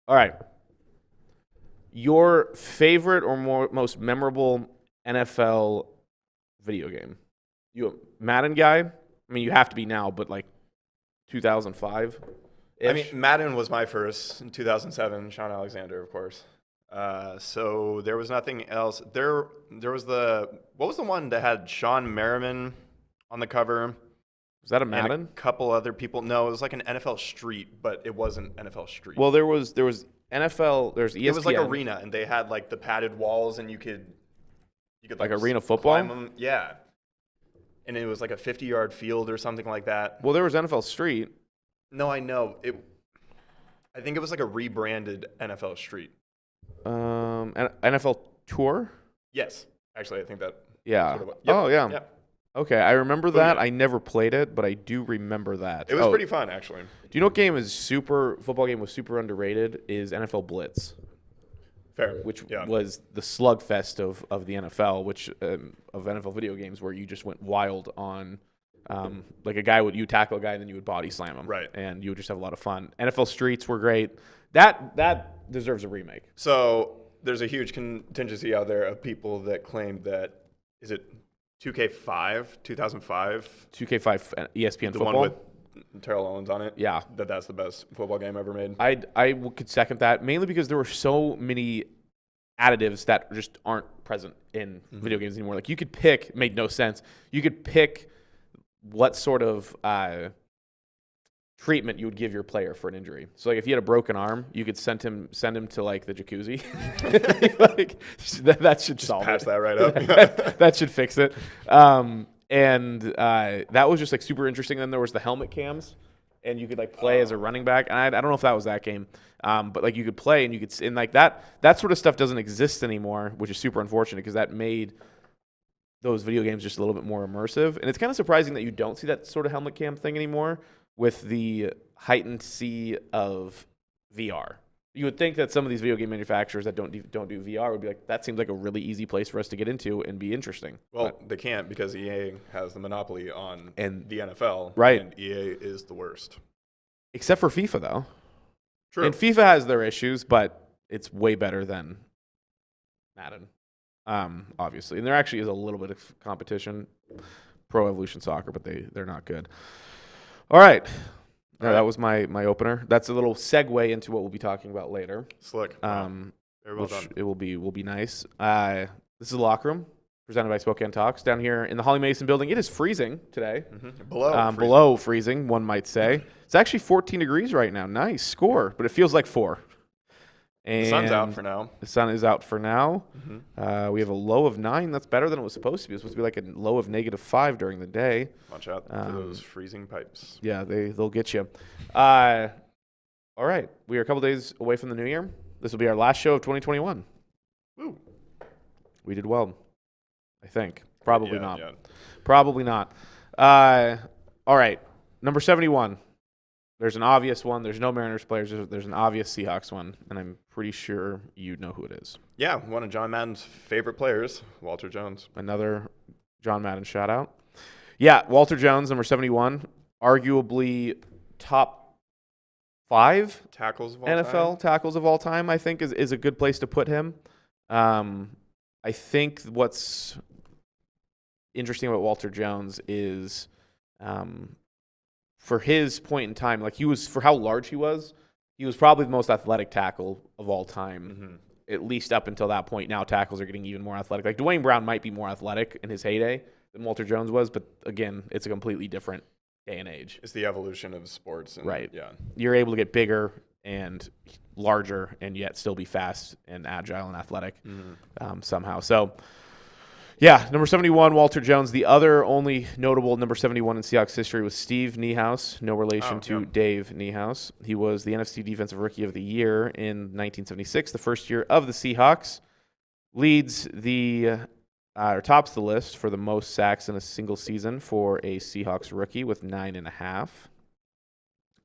All right. Your favorite or most memorable NFL video game? You a Madden guy? I mean, you have to be now, but like 2005. I mean, Madden was my first in 2007. Sean Alexander, of course. So there was nothing else. There was what was the one that had Sean Merriman on the cover? Was that a And Madden? a couple other people. No, it was like an NFL Street, but it wasn't NFL Street. Well, there was NFL. There's ESPN. it was like Arena, and they had like the padded walls, and you could like Arena football. climb them. Yeah, and it was like a 50-yard field or something like that. Well, there was NFL Street. No, I know it. I think it was like a rebranded NFL Street. NFL Tour. Yes, actually, I think that. Yeah. Sort of yep. Oh yeah. Yep. Okay, I remember that. yeah. I never played it, but I do remember that. It was pretty fun, actually. Do you know what game is football game was super underrated? Is NFL Blitz. Fair. Which yeah. was the slugfest of the NFL, of NFL video games, where you just went wild on, like you would tackle a guy and then you would body slam him, right? And you would just have a lot of fun. NFL Streets were great. That deserves a remake. So there's a huge contingency out there of people that claim that is it 2K5, 2005, 2K5 ESPN the football, one with Terrell Owens on it. Yeah, that's the best football game ever made. I could second that, mainly because there were so many additives that just aren't present in video games anymore. Like you could pick, made no sense. You could pick what sort of treatment you would give your player for an injury. So like if he had a broken arm, you could send him to like the jacuzzi. Like that should just solve patch it. that right up. That should fix it. And that was just like super interesting. Then there was the helmet cams, and you could like play as a running back. And I don't know if that was that game, but like you could play and you could, and like that sort of stuff doesn't exist anymore, which is super unfortunate because that made those video games just a little bit more immersive. And it's kind of surprising that you don't see that sort of helmet cam thing anymore with the heightened sea of VR. You would think that some of these video game manufacturers that don't do VR would be like, that seems like a really easy place for us to get into and be interesting. Well, they can't because EA has the monopoly on the NFL. Right. And EA is the worst. Except for FIFA, though. True. And FIFA has their issues, but it's way better than Madden, obviously. And there actually is a little bit of competition. Pro Evolution Soccer, but they're not good. All right. That was my opener. That's a little segue into what we'll be talking about later. Slick. Very well done. It will be nice. This is the Locker Room, presented by Spokane Talks, down here in the Holly Mason building. It is freezing today. Mm-hmm. Below freezing, one might say. It's actually 14 degrees right now. Nice score, but it feels like 4. And the sun's out for now. The sun is out for now. Mm-hmm. We have a low of 9. That's better than it was supposed to be. It was supposed to be like a low of -5 during the day. Watch out for those freezing pipes. Yeah, they'll get you. All right. We are a couple days away from the new year. This will be our last show of 2021. Woo. We did well, I think. Probably not. Yeah. Probably not. All right. Number 71. There's an obvious one. There's no Mariners players. There's an obvious Seahawks one, and I'm pretty sure you know who it is. Yeah, one of John Madden's favorite players, Walter Jones. Another John Madden shout out. Yeah, Walter Jones, number 71, arguably top 5 tackles of all NFL time. Tackles of all time, I think, is a good place to put him. I think what's interesting about Walter Jones is for his point in time, like for how large he was probably the most athletic tackle of all time, at least up until that point. Now tackles are getting even more athletic. Like Dwayne Brown might be more athletic in his heyday than Walter Jones was, but again, it's a completely different day and age. It's the evolution of sports. Right. Yeah. You're able to get bigger and larger and yet still be fast and agile and athletic somehow. So, yeah, number 71, Walter Jones. The other only notable number 71 in Seahawks history was Steve Niehaus, no relation to Dave Niehaus. He was the NFC Defensive Rookie of the Year in 1976, the first year of the Seahawks. Tops the list for the most sacks in a single season for a Seahawks rookie with 9.5.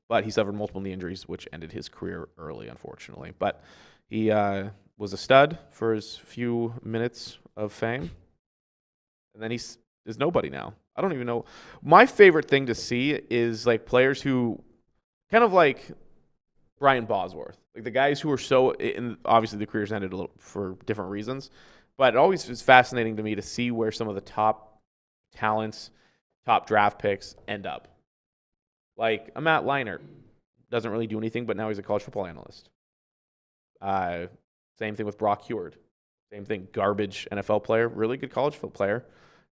But he suffered multiple knee injuries, which ended his career early, unfortunately. But he was a stud for his few minutes of fame. And then is nobody now. I don't even know. My favorite thing to see is like players who kind of like Brian Bosworth. Like the guys who are so, and obviously the careers ended a little for different reasons, but it always is fascinating to me to see where some of the top talents, top draft picks end up. Like a Matt Leinart doesn't really do anything, but now he's a college football analyst. Same thing with Brock Heward. Same thing, garbage NFL player, really good college football player,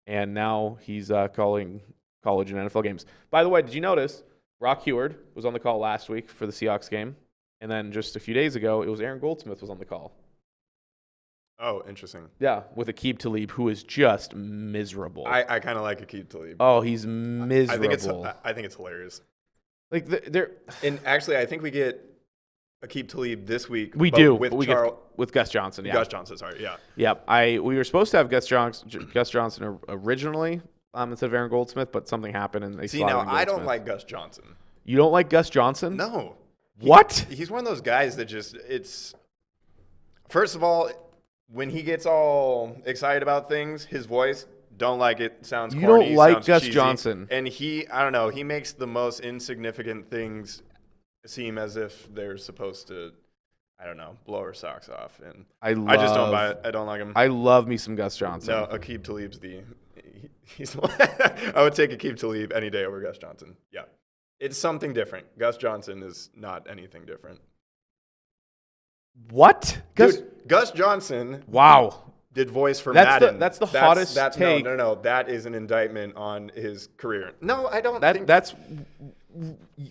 and now he's calling college and NFL games. By the way, did you notice Brock Heward was on the call last week for the Seahawks game, and then just a few days ago, it was Aaron Goldsmith was on the call. Oh, interesting. Yeah, with Aqib Talib, who is just miserable. I kind of like Aqib Talib. Oh, he's miserable. I think it's hilarious. Like they're and actually, I think we get Aqib Talib this week. We do with with Gus Johnson. Yeah, Gus Johnson. Sorry, yeah. Yep. We were supposed to have Gus Johnson originally instead of Aaron Goldsmith, but something happened and they see now. I don't like Gus Johnson. You don't like Gus Johnson? No. What? He's one of those guys that just it's. First of all, when he gets all excited about things, his voice. Don't like it. Sounds corny. You don't like Gus cheesy. Johnson. And I don't know. He makes the most insignificant things seem as if they're supposed to, I don't know, blow our socks off. And I just don't buy it. I don't like him. I love me some Gus Johnson. No, Aqib Talib's he's I would take Aqib Talib any day over Gus Johnson. Yeah. It's something different. Gus Johnson is not anything different. What? Gus Johnson. Wow. Did voice for Madden. That's the hottest take. No. That is an indictment on his career. No, I don't think. That's.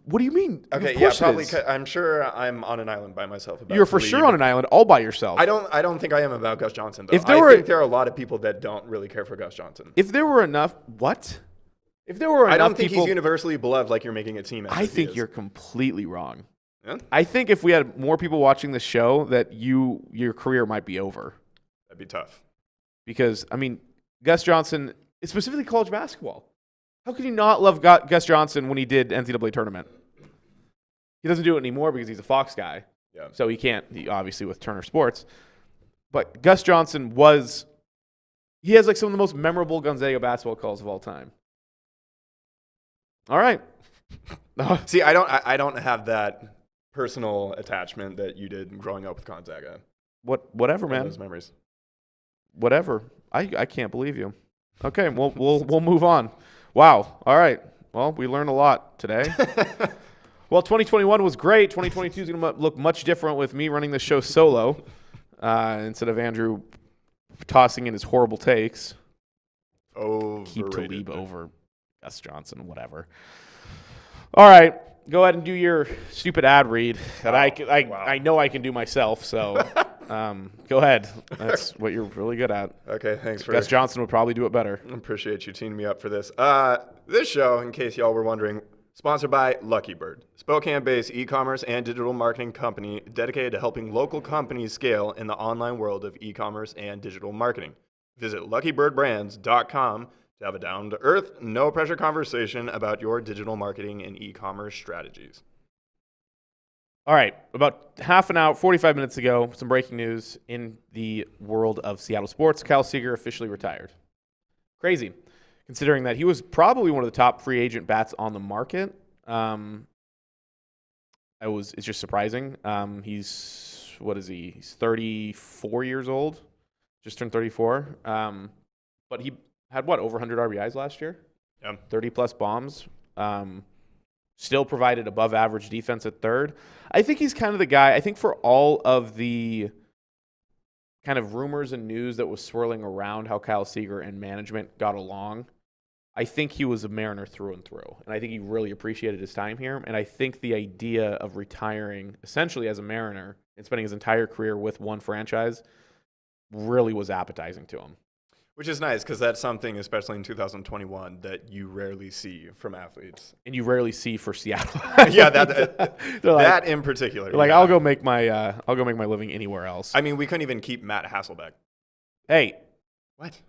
What do you mean? Okay, yeah, probably. I'm sure I'm on an island by myself. You're for sure on an island all by yourself. I don't think I am about Gus Johnson, though. I think there are a lot of people that don't really care for Gus Johnson. If there were enough. What? If there were enough I don't think people, he's universally beloved like you're making it seem. I think you're completely wrong. Yeah? I think if we had more people watching the show, that your career might be over. That'd be tough. Because, I mean, Gus Johnson, specifically college basketball. How could you not love Gus Johnson when he did NCAA tournament? He doesn't do it anymore because he's a Fox guy. Yeah. So he can't, obviously, with Turner Sports. But Gus Johnson he has like some of the most memorable Gonzaga basketball calls of all time. All right. See, I don't have that personal attachment that you did growing up with Gonzaga. Whatever, man. Those memories. Whatever. I can't believe you. Okay, we'll move on. Wow. All right. Well, we learned a lot today. Well, 2021 was great. 2022 is going to look much different with me running the show solo instead of Andrew tossing in his horrible takes. Keep Talib over Gus Johnson, whatever. All right. Go ahead and do your stupid ad read that I know I can do myself, so go ahead. That's what you're really good at. Okay, thanks for Gus Johnson would probably do it better. Appreciate you teaming me up for this. This show, in case y'all were wondering, sponsored by LuckyBird, Spokane-based e-commerce and digital marketing company dedicated to helping local companies scale in the online world of e-commerce and digital marketing. Visit luckybirdbrands.com to have a down-to-earth, no-pressure conversation about your digital marketing and e-commerce strategies. All right, about half an hour, 45 minutes ago, some breaking news in the world of Seattle sports. Kyle Seager officially retired. Crazy, considering that he was probably one of the top free agent bats on the market. It's just surprising. He's 34 years old, just turned 34. But he had over 100 RBIs last year? Yeah. 30-plus bombs. Still provided above-average defense at third. I think he's kind of the guy. I think for all of the kind of rumors and news that was swirling around how Kyle Seager and management got along, I think he was a Mariner through and through. And I think he really appreciated his time here. And I think the idea of retiring essentially as a Mariner and spending his entire career with one franchise really was appetizing to him. Which is nice because that's something, especially in 2021, that you rarely see from athletes. And you rarely see for Seattle. Yeah, that in particular. Like, yeah. I'll go make my living anywhere else. I mean, we couldn't even keep Matt Hasselbeck. Hey, what?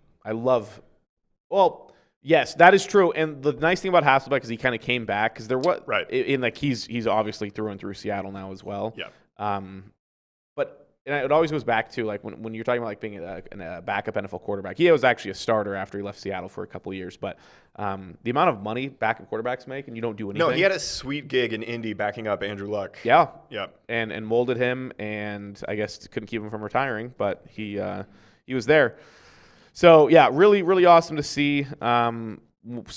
Well, yes, that is true. And the nice thing about Hasselbeck is he kind of came back because right. In like he's obviously through and through Seattle now as well. Yeah. But and it always goes back to like when you're talking about like being a backup NFL quarterback. He was actually a starter after he left Seattle for a couple of years, but the amount of money backup quarterbacks make and you don't do anything. No, he had a sweet gig in Indy backing up Andrew Luck. Yeah. Yep. And molded him, and I guess couldn't keep him from retiring, but he was there. So yeah, really, really awesome to see.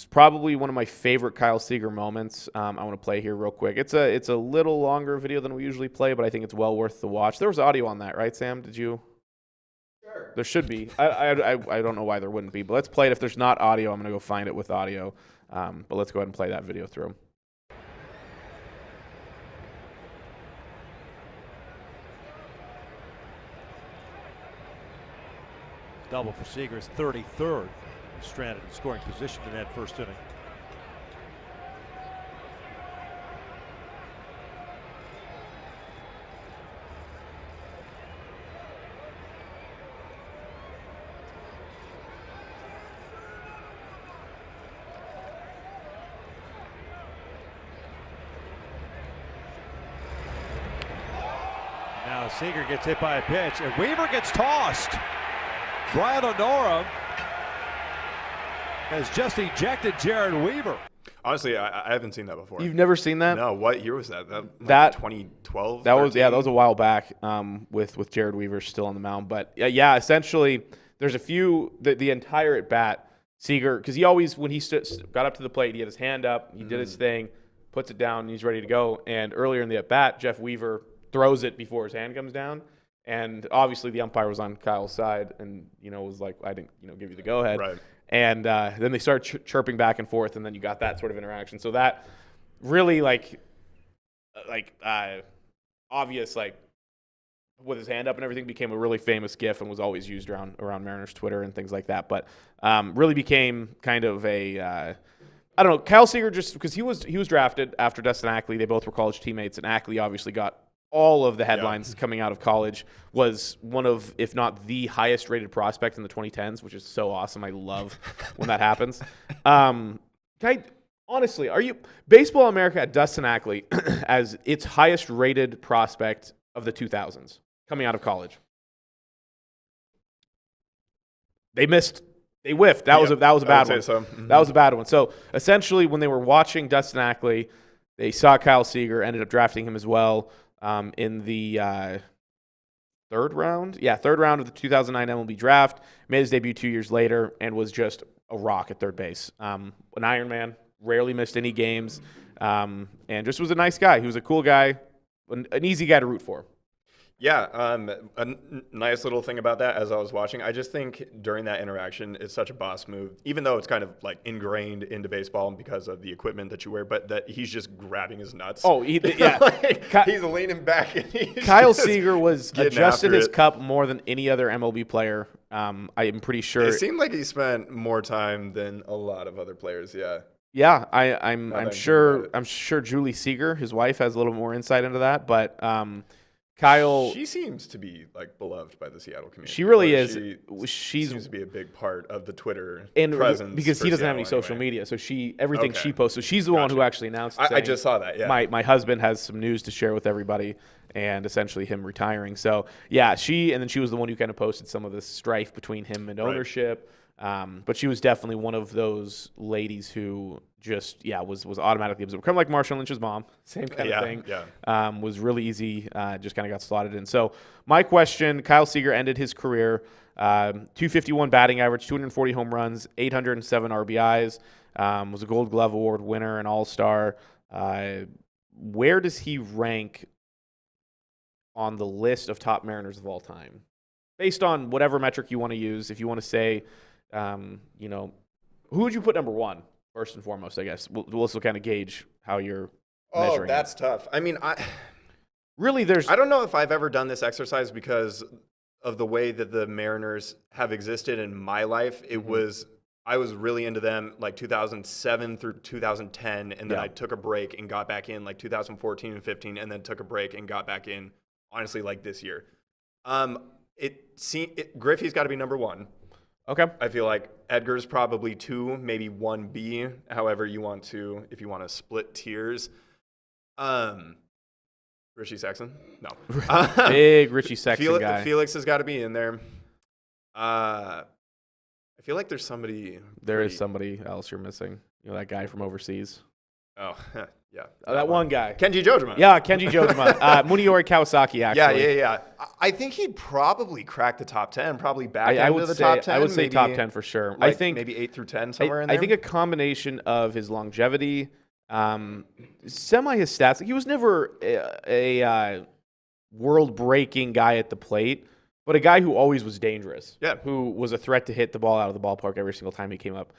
Probably one of my favorite Kyle Seager moments. I want to play here real quick. It's a little longer video than we usually play, but I think it's well worth the watch. There was audio on that, right, Sam? Did you? Sure. There should be. I don't know why there wouldn't be, but let's play it. If there's not audio, I'm going to go find it with audio. But let's go ahead and play that video through. Double for Seager, his 33rd. Stranded in scoring position in that first inning. Now Seager gets hit by a pitch, and Weaver gets tossed. Brian Honora has just ejected Jared Weaver. Honestly, I haven't seen that before. You've never seen that? No. What year was that? That 2012. That was that was a while back. With Jared Weaver still on the mound, but yeah, essentially there's a few the entire at bat Seager, because he always when he got up to the plate, he had his hand up, he did his thing, puts it down, and he's ready to go. And earlier in the at bat, Jeff Weaver throws it before his hand comes down. And obviously the umpire was on Kyle's side, and was like, I didn't give you the go ahead. Right. And then they start chirping back and forth, and then you got that sort of interaction. So that really obvious with his hand up and everything became a really famous GIF and was always used around Mariners Twitter and things like that. But really became kind of a I don't know, Kyle Seager, just because he was drafted after Dustin Ackley. They both were college teammates, and Ackley obviously got all of the headlines coming out of college, was one of, if not the highest rated prospect in the 2010s, which is so awesome. I love when that happens. Honestly, Baseball America at Dustin Ackley as its highest rated prospect of the 2000s coming out of college? They whiffed. That was a bad one. So. Mm-hmm. That was a bad one. So essentially, when they were watching Dustin Ackley, they saw Kyle Seager, ended up drafting him as well. In the third round. Yeah, third round of the 2009 MLB draft. Made his debut 2 years later and was just a rock at third base. An Iron Man, rarely missed any games, and just was a nice guy. He was a cool guy, an easy guy to root for. Yeah, a nice little thing about that as I was watching, I just think during that interaction, it's such a boss move, even though it's kind of like ingrained into baseball because of the equipment that you wear, but that he's just grabbing his nuts. Oh, yeah. He's leaning back. And Kyle Seager was adjusted his it. cup more than any other MLB player. I am pretty sure. It seemed like he spent more time than a lot of other players, yeah. Yeah, I'm sure Julie Seager, his wife, has a little more insight into that, but Kyle, she seems to be beloved by the Seattle community. She really is. She seems to be a big part of the Twitter and presence because he doesn't have any social media, so everything she posts. So she's the one who actually announced it. I just saw that. Yeah, my husband has some news to share with everybody, and essentially him retiring. So yeah, she was the one who kind of posted some of the strife between him and ownership. Right. But she was definitely one of those ladies who just was automatically absorbed. Kind of like Marshawn Lynch's mom, same kind of thing. Yeah. Was really easy, just kind of got slotted in. So my question, Kyle Seager ended his career, 251 batting average, 240 home runs, 807 RBIs, was a Gold Glove Award winner, an All-Star. Where does he rank on the list of top Mariners of all time? Based on whatever metric you want to use, if you want to say, who would you put number one, first and foremost, I guess? We'll also kind of gauge how you're measuring. Oh, that's tough. I mean, I don't know if I've ever done this exercise because of the way that the Mariners have existed in my life. I was really into them 2007 through 2010, and then I took a break and got back in 2014 and 15, and then took a break and got back in, honestly, this year. Griffey's got to be number one. Okay. I feel like Edgar's probably 2, maybe 1B, however you want to, if you want to split tiers. Richie Sexton? No. Big Richie Sexton guy. Felix has got to be in there. I feel like there's somebody. There is somebody else you're missing. You know, that guy from overseas. Oh, yeah. That one guy. Kenji Jojima. Yeah, Kenji Jojima. Muniori Kawasaki, actually. Yeah. I think he'd probably crack the top 10, probably back I end would of the say, top 10. I would say maybe, top 10 for sure. like I think maybe 8 through 10, somewhere in there. I think a combination of his longevity, his stats. He was never a world-breaking guy at the plate, but a guy who always was dangerous. Yeah. Who was a threat to hit the ball out of the ballpark every single time he came up.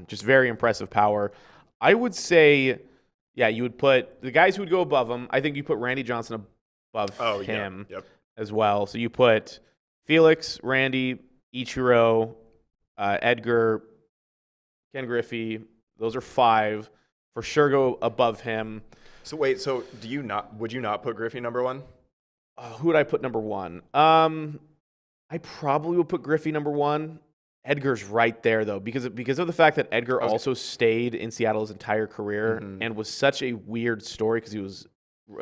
Just very impressive power. I would say, yeah, you would put the guys who would go above him. I think you put Randy Johnson above him as well. So you put Felix, Randy, Ichiro, Edgar, Ken Griffey. Those are 5. For sure go above him. So wait, would you not put Griffey number 1? Who would I put number 1? I probably would put Griffey number 1. Edgar's right there, though, because of the fact that Edgar also stayed in Seattle his entire career and was such a weird story because he was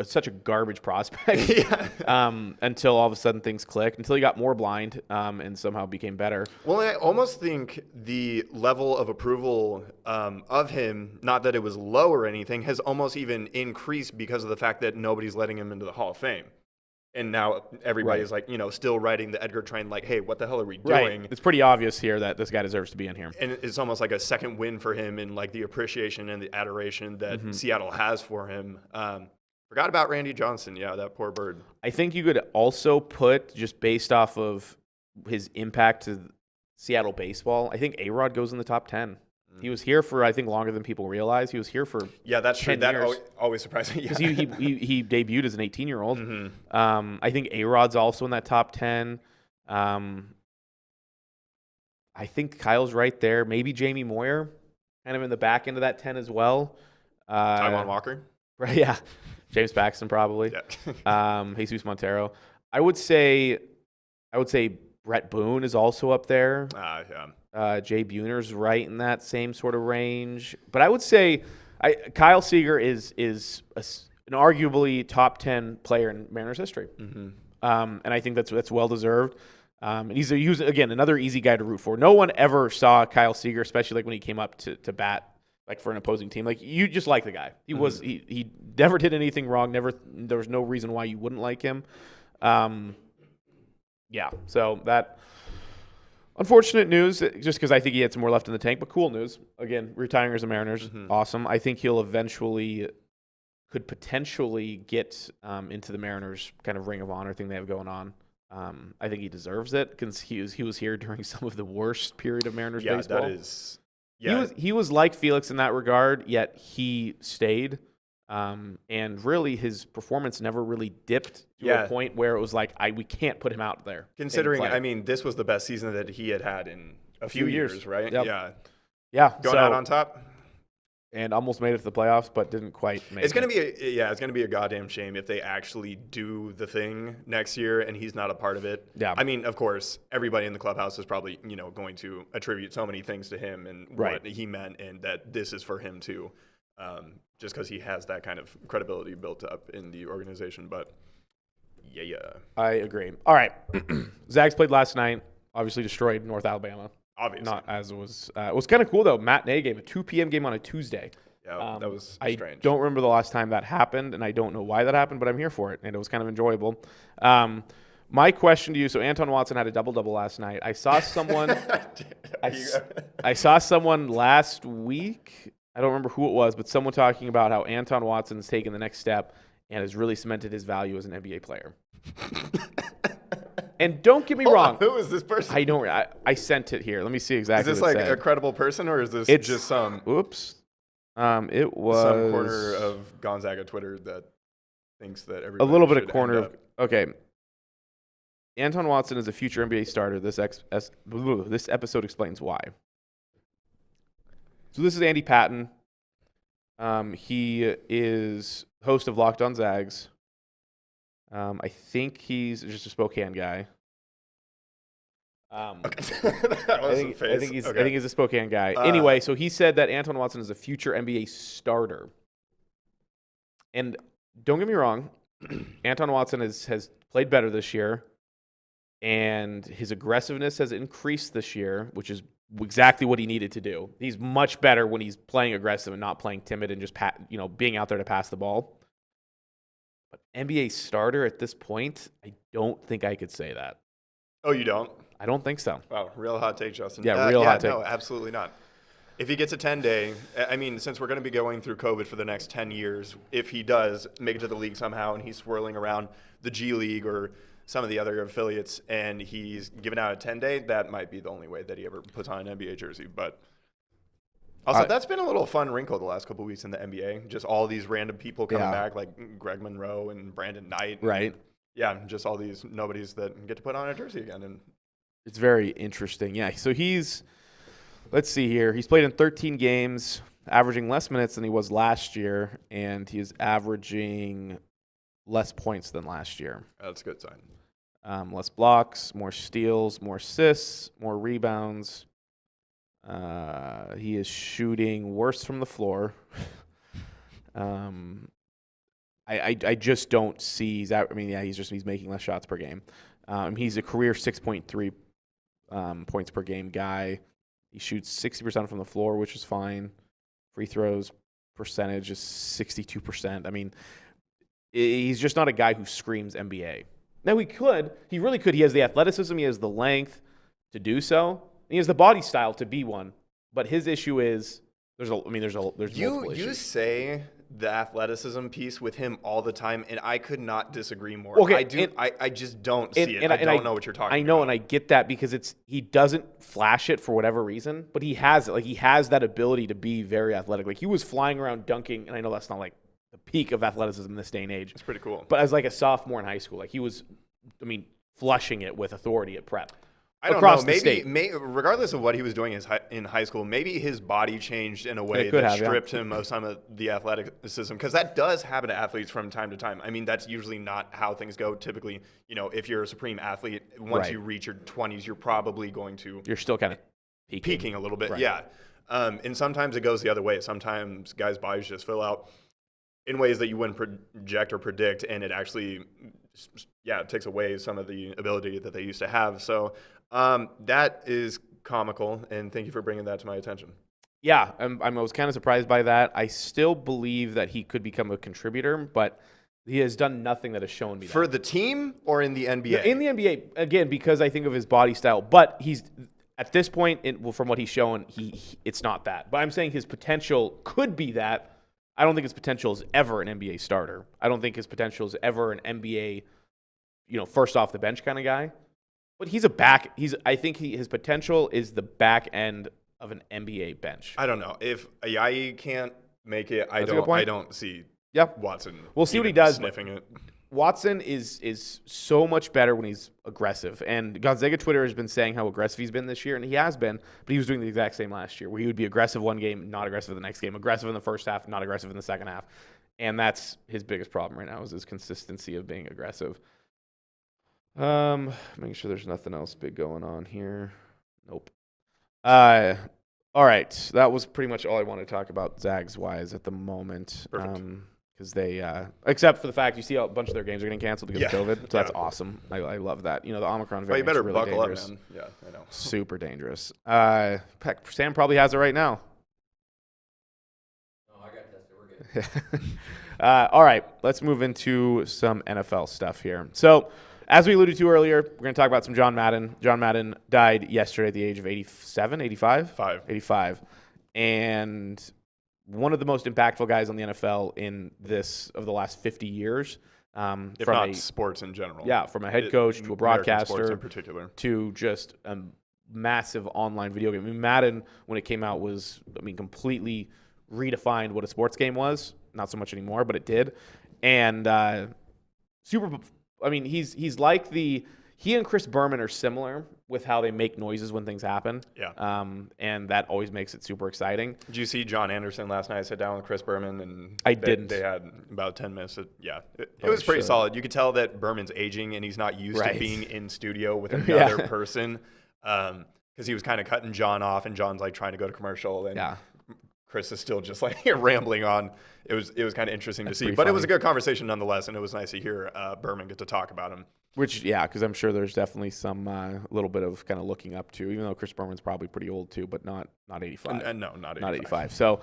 such a garbage prospect until all of a sudden things clicked, until he got more blind and somehow became better. Well, I almost think the level of approval of him, not that it was low or anything, has almost even increased because of the fact that nobody's letting him into the Hall of Fame. And now everybody's like, still writing the Edgar train like, hey, what the hell are we doing? Right. It's pretty obvious here that this guy deserves to be in here. And it's almost like a second win for him in like the appreciation and the adoration that Seattle has for him. Forgot about Randy Johnson. Yeah, that poor bird. I think you could also put, just based off of his impact to Seattle baseball, I think A-Rod goes in the top 10. He was here for, I think, longer than people realize. He was here for that's true. 10 That years. always surprised me. Because he debuted as an 18-year-old. I think A-Rod's also in that top 10. I think Kyle's right there. Maybe Jamie Moyer, kind of in the back end of that 10 as well. Taijuan Walker? Right, yeah. James Paxton probably. Yeah. Jesus Montero. I would say Brett Boone is also up there. Jay Buhner's right in that same sort of range. But I would say Kyle Seager is an arguably top 10 player in Mariners history. And I think that's well deserved. And he was again another easy guy to root for. No one ever saw Kyle Seager, especially like when he came up to bat like for an opposing team. Like you just like the guy. He never did anything wrong. There was no reason why you wouldn't like him. So that unfortunate news, just because I think he had some more left in the tank, but cool news. Again, retiring as a Mariners, awesome. I think he'll could potentially get into the Mariners kind of Ring of Honor thing they have going on. I think he deserves it because he was here during some of the worst period of Mariners baseball. That is. Yeah, he was like Felix in that regard, yet he stayed. And really, his performance never really dipped to a point where it was like, we can't put him out there. Considering, I mean, this was the best season that he had in a few years, right? Yep. Yeah. Going out on top. And almost made it to the playoffs, but didn't quite make it. It's gonna be a goddamn shame if they actually do the thing next year and he's not a part of it. Yeah. I mean, of course, everybody in the clubhouse is probably, going to attribute so many things to him and what he meant and that this is for him too. Just because he has that kind of credibility built up in the organization. But, yeah. I agree. All right. Zags played last night. Obviously destroyed North Alabama. Obviously. Not as it was. It was kind of cool, though. Matinee game, a 2 p.m. game on a Tuesday. Yeah, that was strange. I don't remember the last time that happened, and I don't know why that happened, but I'm here for it, and it was kind of enjoyable. My question to you, so Anton Watson had a double-double last night. I saw someone I saw someone last week, I don't remember who it was, but someone talking about how Anton Watson's taken the next step and has really cemented his value as an NBA player. And don't get me wrong. Who is this person? I sent it here. Let me see exactly. Is this what it like said. a credible person, or is this just some? Oops. It was some corner of Gonzaga Twitter that thinks that everybody. A little bit of corner of. Okay. Anton Watson is a future NBA starter. This episode explains why. So this is Andy Patton. He is host of Locked On Zags. I think he's just a Spokane guy. Okay. I think he's a Spokane guy. Anyway, so he said that Anton Watson is a future NBA starter. And don't get me wrong, Anton Watson has played better this year, and his aggressiveness has increased this year, which is exactly what he needed to do. He's much better when he's playing aggressive and not playing timid and just being out there to pass the ball. But NBA starter at this point, I don't think I could say that. Oh, you don't? I don't think so. Wow, real hot take, Justin. Yeah, real hot take. No, absolutely not. If he gets a 10-day, I mean, since we're going to be going through COVID for the next 10 years, if he does make it to the league somehow and he's swirling around the G League or some of the other affiliates and he's given out a 10-day, that might be the only way that he ever puts on an NBA jersey. But also, that's been a little fun wrinkle the last couple of weeks in the NBA. Just all these random people coming back, like Greg Monroe and Brandon Knight. Right. Yeah, just all these nobodies that get to put on a jersey again. And it's very interesting. Yeah, so let's see here. He's played in 13 games, averaging less minutes than he was last year, and he is averaging less points than last year. That's a good sign. Less blocks, more steals, more assists, more rebounds. He is shooting worse from the floor. I just don't see. He's making less shots per game. He's a career 6.3 points per game guy. He shoots 60% from the floor, which is fine. Free throws percentage is 62%. I mean, he's just not a guy who screams NBA. Now he really could. He has the athleticism, he has the length to do so. He has the body style to be one. But his issue is there's multiple issues. You say the athleticism piece with him all the time, and I could not disagree more. Okay, I just don't see it. I don't know what you're talking about. I know, and I get that because he doesn't flash it for whatever reason, but he has it. Like, he has that ability to be very athletic. Like, he was flying around dunking, and I know that's not like the peak of athleticism in this day and age. It's pretty cool. But as like a sophomore in high school, like he was, flushing it with authority at prep. I don't know. Maybe regardless of what he was doing in high school, maybe his body changed in a way that stripped him of some of the athleticism, because that does happen to athletes from time to time. I mean, that's usually not how things go. Typically, if you're a supreme athlete, once you reach your 20s, you're probably going to you're still kind of peaking a little bit. Right. Yeah. And sometimes it goes the other way. Sometimes guys' bodies just fill out in ways that you wouldn't project or predict, and it actually, it takes away some of the ability that they used to have. So that is comical, and thank you for bringing that to my attention. Yeah, I was kind of surprised by that. I still believe that he could become a contributor, but he has done nothing that has shown me that. For the team or in the NBA? In the NBA, again, because I think of his body style. But he's at this point, from what he's shown, it's not that. But I'm saying his potential could be that. I don't think his potential is ever an NBA starter. I don't think his potential is ever an NBA, first off the bench kind of guy. But he's a back. I think his potential is the back end of an NBA bench. I don't know if Ayayi can't make it. I don't see. Watson. We'll see what he does. Sniffing it. Watson is so much better when he's aggressive. And Gonzaga Twitter has been saying how aggressive he's been this year, and he has been, but he was doing the exact same last year, where he would be aggressive one game, not aggressive the next game, aggressive in the first half, not aggressive in the second half. And that's his biggest problem right now, is his consistency of being aggressive. Making sure there's nothing else big going on here. Nope. All right. That was pretty much all I want to talk about Zags-wise at the moment. Perfect. Because they, except for the fact you see a bunch of their games are getting canceled because of COVID. So that's awesome. I love that. The Omicron variant you better is really buckle dangerous. up, man. Yeah, I know. Super dangerous. Sam probably has it right now. Oh, I got tested. We're good. All right. Let's move into some NFL stuff here. So, as we alluded to earlier, we're going to talk about some John Madden. John Madden died yesterday at the age of 87, 85? 85. And one of the most impactful guys on the NFL of the last 50 years. If not sports in general. Yeah, from a head coach to a broadcaster. Sports in particular. To just a massive online video game. I mean, Madden, when it came out, was, completely redefined what a sports game was. Not so much anymore, but it did. And he's like he and Chris Berman are similar with how they make noises when things happen. Yeah. And that always makes it super exciting. Did you see John Anderson last night? I sat down with Chris Berman, and didn't. They had about 10 minutes. It was pretty solid. You could tell that Berman's aging, and he's not used to being in studio with another person. Because he was kind of cutting John off, and John's like trying to go to commercial. And Chris is still just like rambling on. It was kind of interesting to see, but it was a good conversation nonetheless, and it was nice to hear Berman get to talk about him. Which, yeah, because I'm sure there's definitely some little bit of kind of looking up to, even though Chris Berman's probably pretty old too, but not 85. And no, not 85. Not 85. So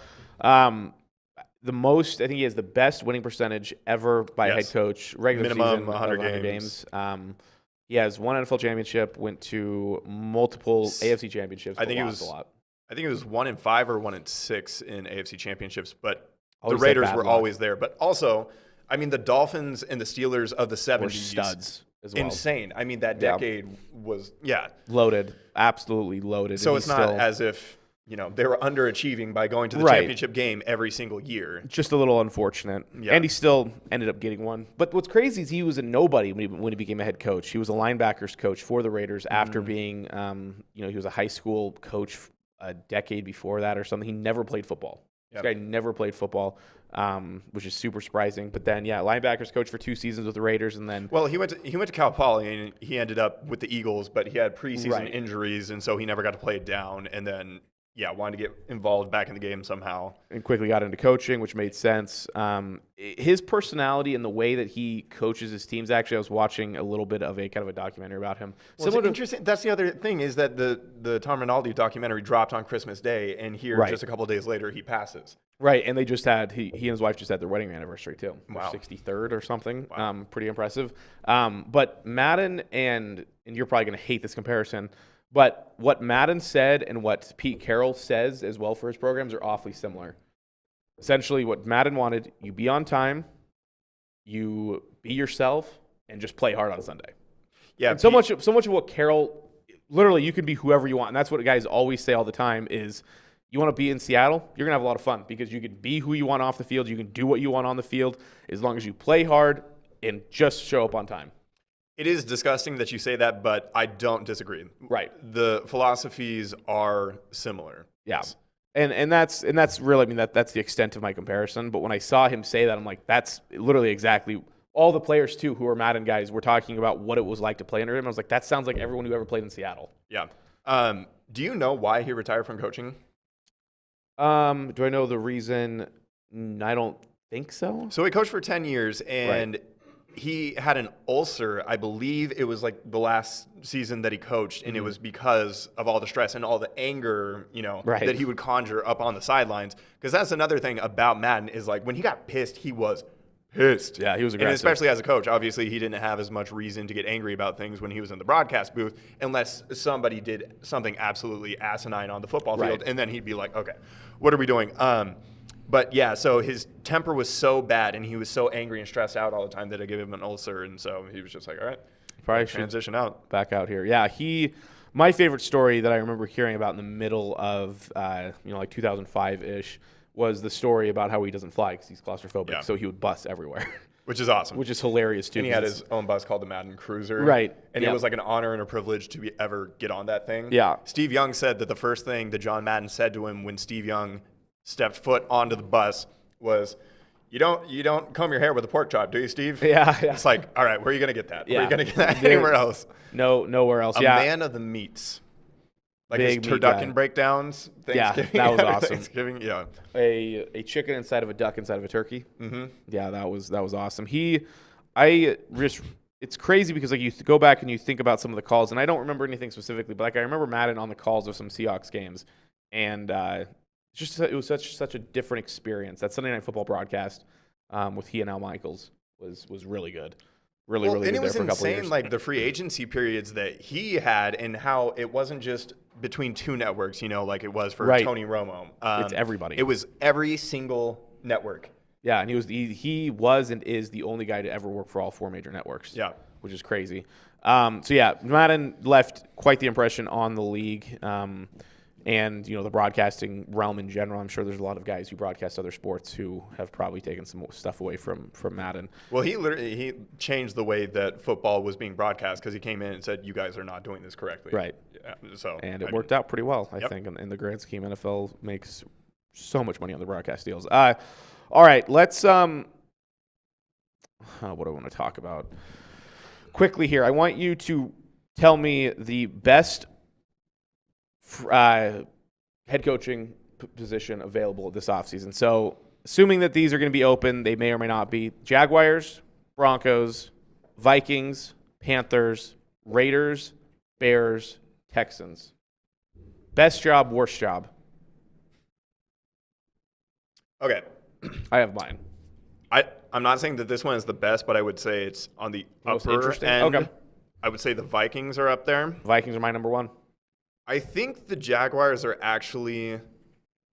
the most, I think he has the best winning percentage ever by a head coach, regular minimum season, 100 games. He has one NFL championship, went to multiple AFC championships. I think it was a lot. I think it was 1-5 or 1-6 in AFC championships, but Always the Raiders had bad were luck. always there. But also, I mean, the Dolphins and the Steelers of the 70s Were studs as well. insane. I mean, that decade was Loaded, absolutely loaded. So and it's he's not still as if they were underachieving by going to the Right. championship game every single year. just a little unfortunate. Yeah. And he still ended up getting one. But what's crazy is he was a nobody when he became a head coach. He was a linebackers coach for the Raiders after being, he was a high school coach a decade before that or something. He never played football. Yep. This guy never played football, which is super surprising. But then, linebackers coach for 2 seasons with the Raiders, and then Well, he went to Cal Poly and he ended up with the Eagles, but he had preseason Right. injuries, and so he never got to play it down. And then wanted to get involved back in the game somehow. and quickly got into coaching, which made sense. His personality and the way that he coaches his teams. Actually, I was watching a little bit of a kind of a documentary about him. Well, it's interesting. That's the other thing is that the Tom Rinaldi documentary dropped on Christmas Day, and here Right. just a couple days later he passes. Right, and they just had he and his wife just had their wedding anniversary too. Wow. 63rd or something. Wow. Pretty impressive. But Madden and you're probably going to hate this comparison, but what Madden said and what Pete Carroll says as well for his programs are awfully similar. Essentially, what Madden wanted, you be on time, you be yourself, and just play hard on Sunday. Yeah, And so much of what Carroll, literally, you can be whoever you want, and that's what guys always say all the time is. You want to be in Seattle, you're going to have a lot of fun because you can be who you want off the field. You can do what you want on the field as long as you play hard and just show up on time. It is disgusting that you say that, but I don't disagree. Right. The philosophies are similar. Yeah. And that's really, that's the extent of my comparison. But when I saw him say that, I'm like, that's literally exactly all the players too who are Madden guys were talking about what it was like to play under him. I was like, that sounds like everyone who ever played in Seattle. Yeah. Do you know why he retired from coaching? Do I know the reason? I don't think so. So he coached for 10 years, and he had an ulcer. I believe it was like the last season that he coached, and it was because of all the stress and all the anger, Right. that he would conjure up on the sidelines. Because that's another thing about Madden is like when he got pissed, he was pissed. Yeah, he was And aggressive. especially as a coach, obviously he didn't have as much reason to get angry about things when he was in the broadcast booth, unless somebody did something absolutely asinine on the football field, Right. and then he'd be like, okay, what are we doing? But yeah, so his temper was so bad, and he was so angry and stressed out all the time that it gave him an ulcer, and so he was just like, all right, Probably should transition out. back out here. Yeah, my favorite story that I remember hearing about in the middle of, like 2005-ish was the story about how he doesn't fly because he's claustrophobic. Yeah. So he would bus everywhere, Which is awesome. which is hilarious too. And he had 'cause his own bus called the Madden Cruiser. Right. And Yeah. it was like an honor and a privilege to ever get on that thing. Yeah. Steve Young said that the first thing that John Madden said to him when Steve Young stepped foot onto the bus was, you don't comb your hair with a pork chop, do you, Steve? Yeah. It's like, all right, where are you going to get that? Where are Yeah. you going to get that There- anywhere else? No, nowhere else. A Yeah. man of the meats. Like Big his meat guy. turducken breakdowns. Yeah, Thanksgiving, that was every awesome. Thanksgiving, yeah. A chicken inside of a duck inside of a turkey. Mm-hmm. Yeah, that was awesome. It's crazy because like you go back and you think about some of the calls, and I don't remember anything specifically, but like I remember Madden on the calls of some Seahawks games, and it was such a different experience. That Sunday Night Football broadcast with he and Al Michaels was really good. Really And good it was there for a couple of insane, years. like the free agency periods that he had, and how it wasn't just between two networks, like it was for Right. Tony Romo. It's everybody. It was every single network. Yeah, and he was and is the only guy to ever work for all 4 major networks. Yeah. Which is crazy. Madden left quite the impression on the league, and the broadcasting realm in general. I'm sure there's a lot of guys who broadcast other sports who have probably taken some stuff away from Madden. Well, he changed the way that football was being broadcast because he came in and said, "You guys are not doing this correctly." Right. Yeah, so And it worked out pretty well, I Yep. think, in the grand scheme. NFL makes so much money on the broadcast deals. All right, let's what do I want to talk about? Quickly here, I want you to tell me the best head coaching position available this offseason. So, assuming that these are going to be open, they may or may not be. Jaguars, Broncos, Vikings, Panthers, Raiders, Bears, Texans. Best job, worst job. Okay. I have mine. I'm not saying that this one is the best, but I would say it's on the Most upper interesting. end. Okay. I would say the Vikings are up there. Vikings are my number one. I think the Jaguars are actually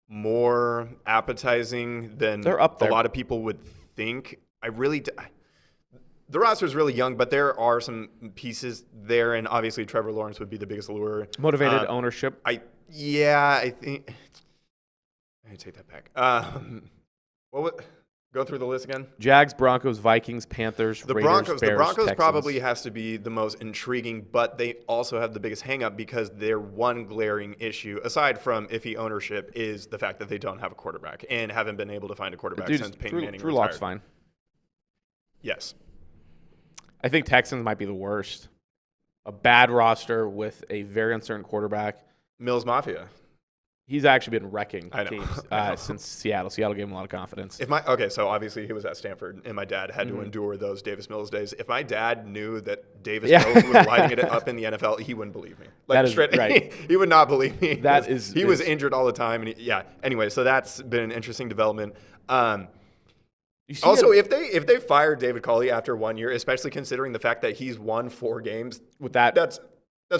more appetizing than They're up there. a lot of people would think. The roster is really young, but there are some pieces there, and obviously Trevor Lawrence would be the biggest allure. Motivated ownership. I think I take that back. Go through the list again. Jags, Broncos, Vikings, Panthers, The Raiders, Broncos. Bears, The Broncos Texans. probably has to be the most intriguing, but they also have the biggest hang-up because their one glaring issue, aside from iffy ownership, is the fact that they don't have a quarterback and haven't been able to find a quarterback since Peyton Manning Drew retired. Lock's fine. Yes. I think Texans might be the worst. A bad roster with a very uncertain quarterback. Mills Mafia. He's actually been wrecking I know. teams I know. since Seattle. Seattle gave him a lot of confidence. So obviously he was at Stanford, and my dad had to endure those Davis Mills days. If my dad knew that Davis Yeah. Mills was lighting it up in the NFL, he wouldn't believe me. That is right. He would not believe me. He was is- injured all the time, and Anyway, so that's been an interesting development. You see Also, it if they fired David Culley after 1 year, especially considering the fact that he's won 4 games, with that, that's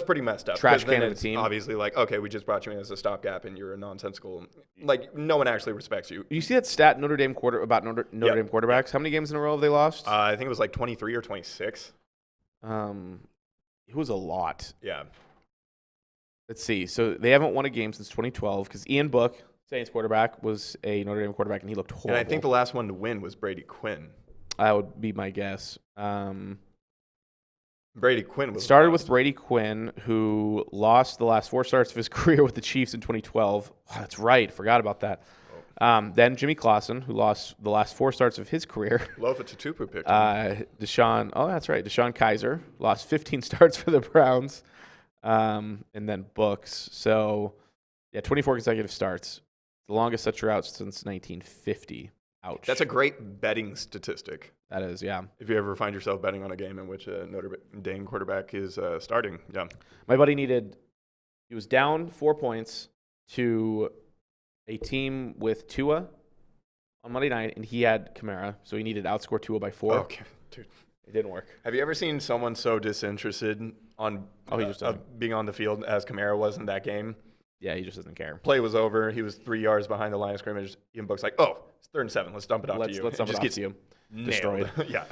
pretty messed up. Trash 'Cause then can of a it's team. obviously like, okay, we just brought you in as a stopgap, and you're a nonsensical. Like, no one actually respects you. you see that stat Notre Dame about Notre Yep. Dame quarterbacks. How many games in a row have they lost? I think it was like 23 or 26. It was a lot. Yeah. Let's see. So they haven't won a game since 2012 because Ian Book, Saints quarterback, was a Notre Dame quarterback, and he looked horrible. And I think the last one to win was Brady Quinn. That would be my guess. Brady Quinn was Started lost. with Brady Quinn, who lost the last 4 starts of his career with the Chiefs in 2012. Oh, that's right. Forgot about that. Then Jimmy Clausen, who lost the last 4 starts of his career. Lofa Tutupu picked him. Deshaun Kaiser lost 15 starts for the Browns. And then Books. So, 24 consecutive starts. The longest such drought since 1950. Ouch. That's a great betting statistic. That is, yeah. If you ever find yourself betting on a game in which a Notre Dame quarterback is starting, yeah. My buddy he was down 4 points to a team with Tua on Monday night, and he had Kamara, so he needed to outscore Tua by 4. Okay, dude. It didn't work. Have you ever seen someone so disinterested on He just doesn't. being on the field as Kamara was in that game? Yeah, he just doesn't care. Play was over. He was 3 yards behind the line of scrimmage. Ian Book's like, oh, it's 3rd and 7. Let's dump it off to you. Let's dump it just off gets to you. nailed. Destroyed. Yeah.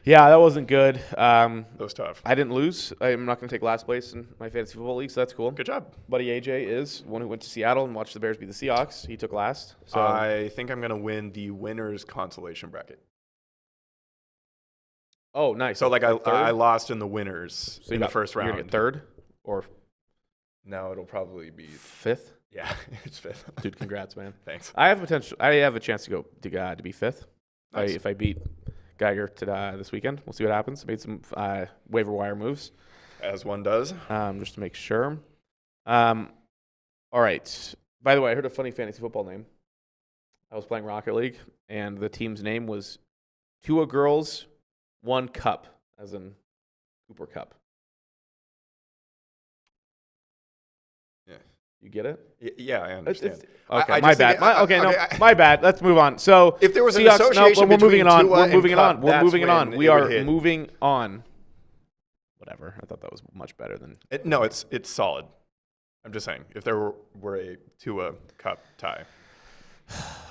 Yeah, that wasn't good. That was tough. I didn't lose. I'm not going to take last place in my fantasy football league, so that's cool. Good job. Buddy AJ is one who went to Seattle and watched the Bears beat the Seahawks. He took last. So I think I'm going to win the winner's consolation bracket. oh, nice. So, like, third? I lost in the winners So you in the got- first you're round. gonna get third or No, it'll probably be. fifth. Yeah, it's 5th. Dude, congrats, man. Thanks. I have potential. I have a chance to go to be fifth. Nice. If I beat Geiger this weekend, we'll see what happens. I made some waiver wire moves As one does. just to make sure. All right. By the way, I heard a funny fantasy football name. I was playing Rocket League, and the team's name was 2 Girls, 1 Cup, as in Cooper Cup. Yeah. You get it? Yeah, I understand. Okay, I my just bad. think- My bad. Let's move on. So If there was an Seahawks, association we're moving between it on. Tua We're and moving it Cup, on. We're that's moving it on. when We it would are hit. moving on. Whatever. I thought that was much better than. No, it's solid. I'm just saying, if there were a Tua Cup tie.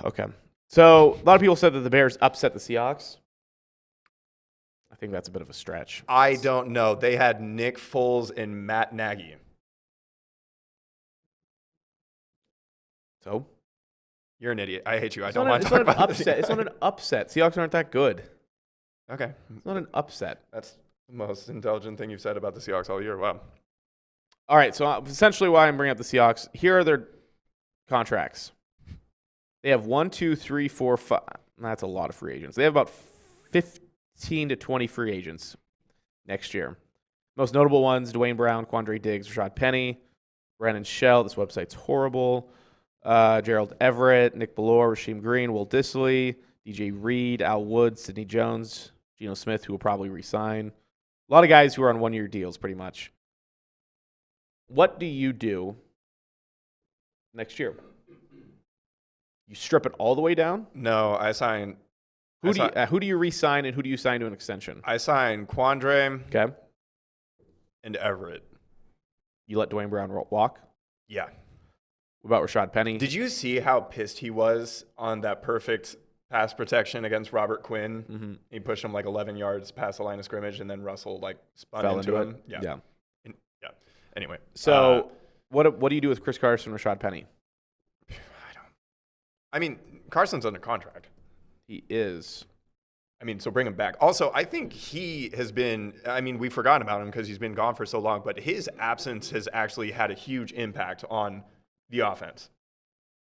Okay. So a lot of people said that the Bears upset the Seahawks. I think that's a bit of a stretch. I don't know. They had Nick Foles and Matt Nagy. So You're an idiot. I hate you. I it's don't not, want it's to not talk an about upset. It's not an upset. Seahawks aren't that good. Okay. It's not an upset. That's the most intelligent thing you've said about the Seahawks all year. Wow. All right. So essentially, why I'm bringing up the Seahawks. Here are their contracts. They have 1, 2, 3, 4, 5. That's a lot of free agents. They have about 15 to 20 free agents next year. Most notable ones: Dwayne Brown, Quandre Diggs, Rashad Penny, Brandon Shell. This website's horrible. Gerald Everett, Nick Bellore, Rasheem Green, Will Dissly, DJ Reed, Al Woods, Sidney Jones, Geno Smith, who will probably resign. A lot of guys who are on one-year deals, pretty much. What do you do next year? You strip it all the way down? No, I sign. Who do you re-sign and who do you sign to an extension? I sign Quandre Okay. and Everett. You let Dwayne Brown walk? Yeah. What about Rashad Penny? Did you see how pissed he was on that perfect pass protection against Robert Quinn? Mm-hmm. He pushed him like 11 yards past the line of scrimmage, and then Russell like spun Fell into into him. it? Yeah. Yeah. Anyway. So what do you do with Chris Carson and Rashad Penny? I mean, Carson's under contract. He is. I mean, so bring him back. Also, I think he has been, we've forgotten about him because he's been gone for so long, but his absence has actually had a huge impact on the offense.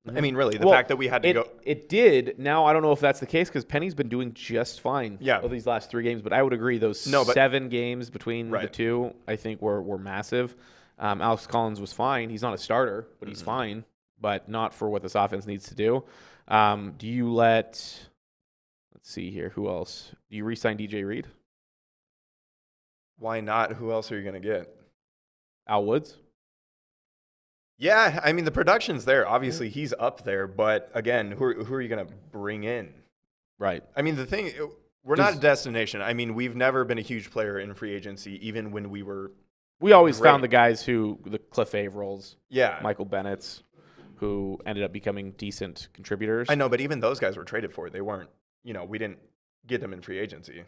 Mm-hmm. I mean, really, the fact that we had to go. It did. Now, I don't know if that's the case because Penny's been doing just fine over these last 3 games, but I would agree those 7 games between the two, I think, were massive. Alex Collins was fine. He's not a starter, but he's fine, but not for what this offense needs to do. Do you let's see here, who else? Do you re-sign DJ Reed? Why not? Who else are you going to get? Al Woods? Yeah, I mean, the production's there. Obviously, he's up there, but again, who are you going to bring in? Right. I mean, the thing, we're not a destination. I mean, we've never been a huge player in free agency, even when we were. We always found the guys the Cliff Avrils, yeah, Michael Bennett's, who ended up becoming decent contributors. I know, but even those guys were traded for. They weren't, we didn't get them in free agency.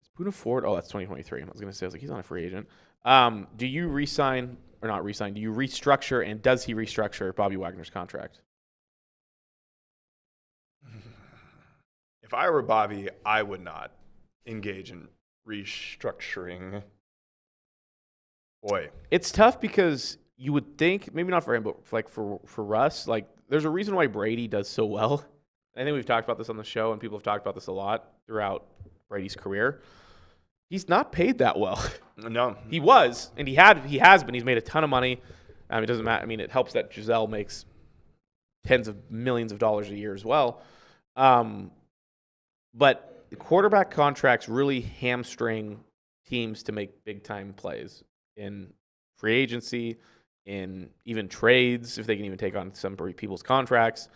Is Poona Ford? Oh, that's 2023. I was going to say, he's not a free agent. Do you re-sign or not re-sign? Do you restructure, and does he restructure Bobby Wagner's contract? If I were Bobby, I would not engage in restructuring. Boy. It's tough because you would think, maybe not for him, but like for Russ, like there's a reason why Brady does so well. I think we've talked about this on the show, and people have talked about this a lot throughout Brady's career. He's not paid that well. No. He was, and he has been. He's made a ton of money. It doesn't matter. I mean, it helps that Giselle makes tens of millions of dollars a year as well. But the quarterback contracts really hamstring teams to make big-time plays in free agency, in even trades, if they can even take on some people's contracts.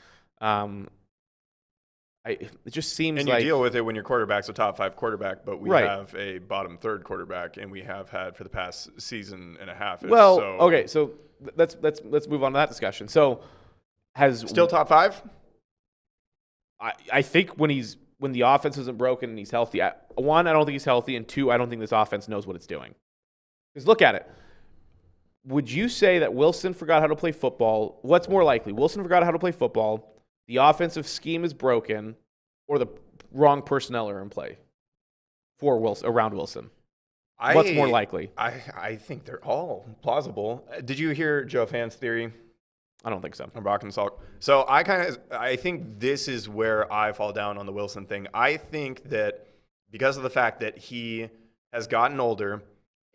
It just seems and like... you deal with it when your quarterback's a top 5 quarterback, but we have a bottom 3rd quarterback, and we have had for the past season and a half. Okay, so let's move on to that discussion. So has still top 5? I think when the offense isn't broken and he's healthy, one, I don't think he's healthy, and 2, I don't think this offense knows what it's doing. Because look at it. Would you say that Wilson forgot how to play football? What's more likely? Wilson forgot how to play football, the offensive scheme is broken, or the wrong personnel are in play for Wilson, around Wilson? What's more likely? I think they're all plausible. Did you hear Joe Fan's theory? I don't think so. On Brock and Salk. So I think this is where I fall down on the Wilson thing. I think that because of the fact that he has gotten older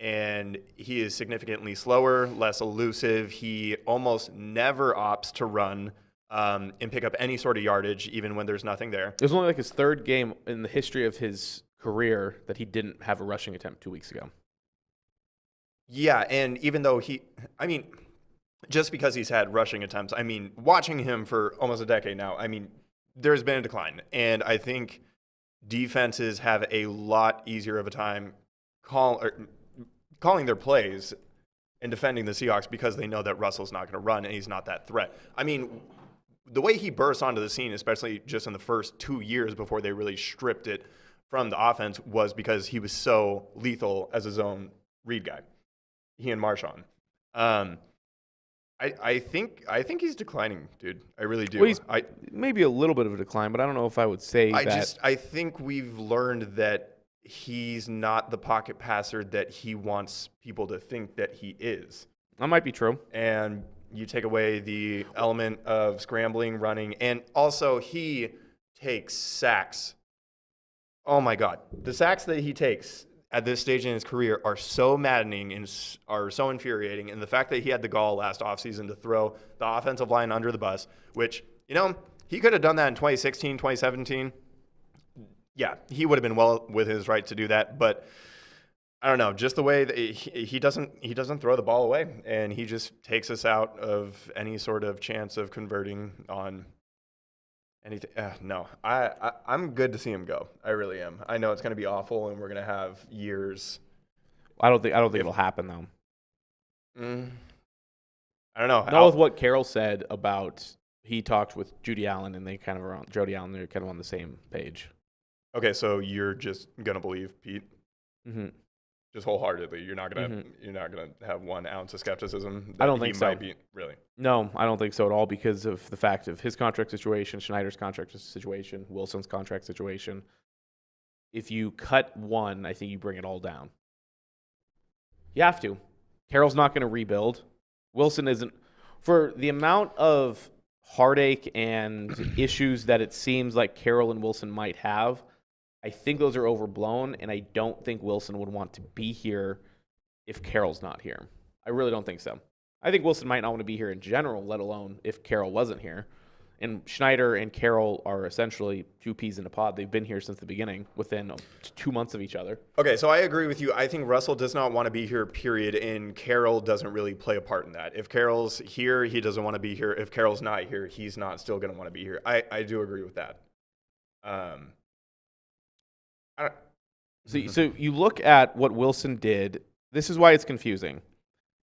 and he is significantly slower, less elusive, he almost never opts to run and pick up any sort of yardage, even when there's nothing there. It was only like his 3rd game in the history of his career that he didn't have a rushing attempt 2 weeks ago. Yeah, and even though just because he's had rushing attempts, watching him for almost a decade now, there's been a decline. And I think defenses have a lot easier of a time calling their plays and defending the Seahawks because they know that Russell's not going to run and he's not that threat. The way he burst onto the scene, especially just in the first 2 years before they really stripped it from the offense, was because he was so lethal as a zone read guy. He and Marshawn. I think he's declining, dude. I really do. Well, he's maybe a little bit of a decline, but I don't know if I would say that. I think we've learned that he's not the pocket passer that he wants people to think that he is. That might be true. And you take away the element of scrambling, running, and also he takes sacks. Oh my God. The sacks that he takes, at this stage in his career are so maddening and are so infuriating. And the fact that he had the gall last offseason to throw the offensive line under the bus, which, he could have done that in 2016, 2017. Yeah, he would have been well with his right to do that. But I don't know, just the way that he doesn't throw the ball away, and he just takes us out of any sort of chance of converting on anything. No, I'm good to see him go. I really am. I know it's going to be awful, and we're going to have years. I don't think it'll happen though. I don't know. Not with what Carroll said about he talked with Jody Allen, and they're kind of on the same page. Okay, so you're just gonna believe Pete, just wholeheartedly. You're not gonna have 1 ounce of skepticism. I don't think so. Might be, really. No, I don't think so at all because of the fact of his contract situation, Schneider's contract situation, Wilson's contract situation. If you cut one, I think you bring it all down. You have to. Carroll's not going to rebuild. Wilson isn't. For the amount of heartache and issues that it seems like Carroll and Wilson might have, I think those are overblown, and I don't think Wilson would want to be here if Carroll's not here. I really don't think so. I think Wilson might not want to be here in general, let alone if Carroll wasn't here. And Schneider and Carroll are essentially two peas in a pod. They've been here since the beginning, within 2 months of each other. Okay, so I agree with you. I think Russell does not want to be here, period, and Carroll doesn't really play a part in that. If Carroll's here, he doesn't want to be here. If Carroll's not here, he's not still going to want to be here. I do agree with that. So you look at what Wilson did. This is why it's confusing.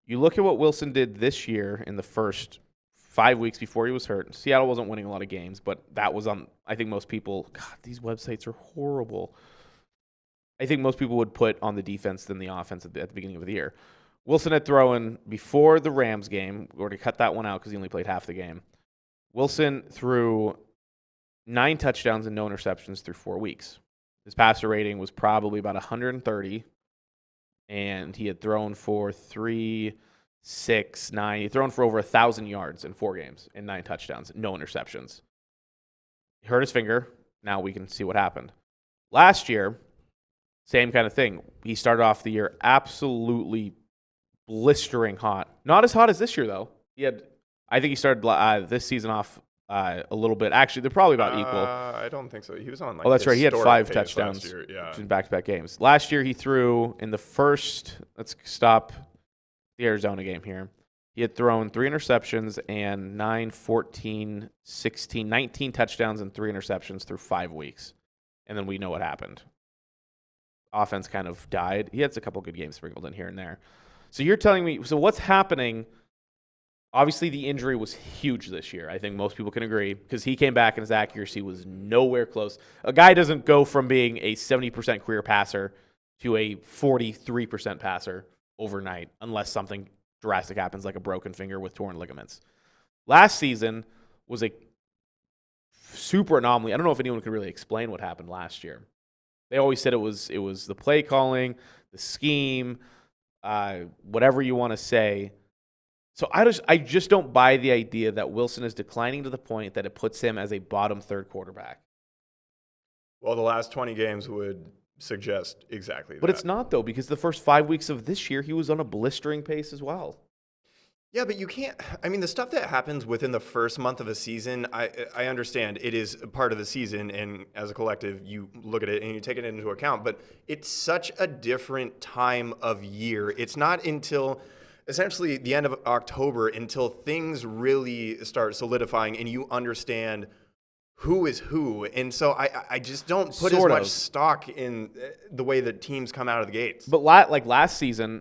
You look at what Wilson did this year in the first 5 weeks before he was hurt. Seattle wasn't winning a lot of games, but that was on, I think most people, God, these websites are horrible. I think most people would put on the defense than the offense at the beginning of the year. Wilson had thrown before the Rams game, or to cut that one out because he only played half the game. Wilson threw 9 touchdowns and no interceptions through 4 weeks. His passer rating was probably about 130, and he had thrown for 3, 6, 9. He'd thrown for over 1,000 yards in 4 games and 9 touchdowns, no interceptions. He hurt his finger. Now we can see what happened. Last year, same kind of thing. He started off the year absolutely blistering hot. Not as hot as this year, though. I think he started this season off a little bit. Actually, they're probably about equal. I don't think so. He was on that's right. He had 5 pace touchdowns yeah. in back-to-back games. Last year, he threw in the first. Let's stop the Arizona game here. He had thrown 3 interceptions and 9, 14, 16, 19 touchdowns and 3 interceptions through 5 weeks. And then we know what happened. Offense kind of died. He had a couple good games sprinkled in here and there. So you're telling me, so what's happening? Obviously, the injury was huge this year. I think most people can agree because he came back and his accuracy was nowhere close. A guy doesn't go from being a 70% career passer to a 43% passer overnight unless something drastic happens like a broken finger with torn ligaments. Last season was a super anomaly. I don't know if anyone could really explain what happened last year. They always said it was the play calling, the scheme, whatever you want to say. So I just don't buy the idea that Wilson is declining to the point that it puts him as a bottom 3rd quarterback. Well, the last 20 games would suggest exactly that. But it's not, though, because the first 5 weeks of this year, he was on a blistering pace as well. Yeah, but you can't – I mean, the stuff that happens within the first month of a season, I understand it is part of the season, and as a collective, you look at it and you take it into account. But it's such a different time of year. It's not until – essentially the end of October until things really start solidifying and you understand who is who. And so I just don't put as much stock in the way that teams come out of the gates. But like last season,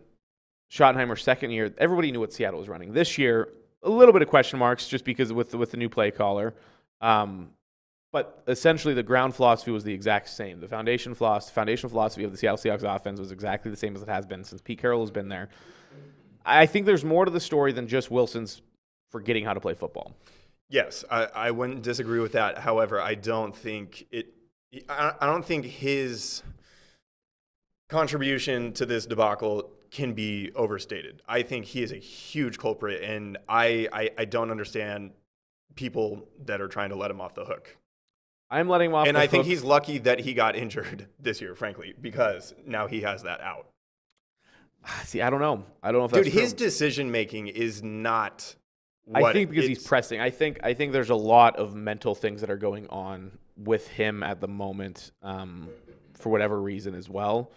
Schottenheimer's second year, everybody knew what Seattle was running. This year, a little bit of question marks just because with the new play caller. But essentially the ground philosophy was the exact same. The foundation philosophy of the Seattle Seahawks offense was exactly the same as it has been since Pete Carroll has been there. I think there's more to the story than just Wilson's forgetting how to play football. Yes, I wouldn't disagree with that. However, I don't think his contribution to this debacle can be overstated. I think he is a huge culprit, and I don't understand people that are trying to let him off the hook. I'm letting him off And the I think hook. he's lucky that he got injured this year, frankly, because now he has that out. See, I don't know. I don't know if that's Dude, true. his decision making is not what I think because he's pressing. I think there's a lot of mental things that are going on with him at the moment, for whatever reason as well.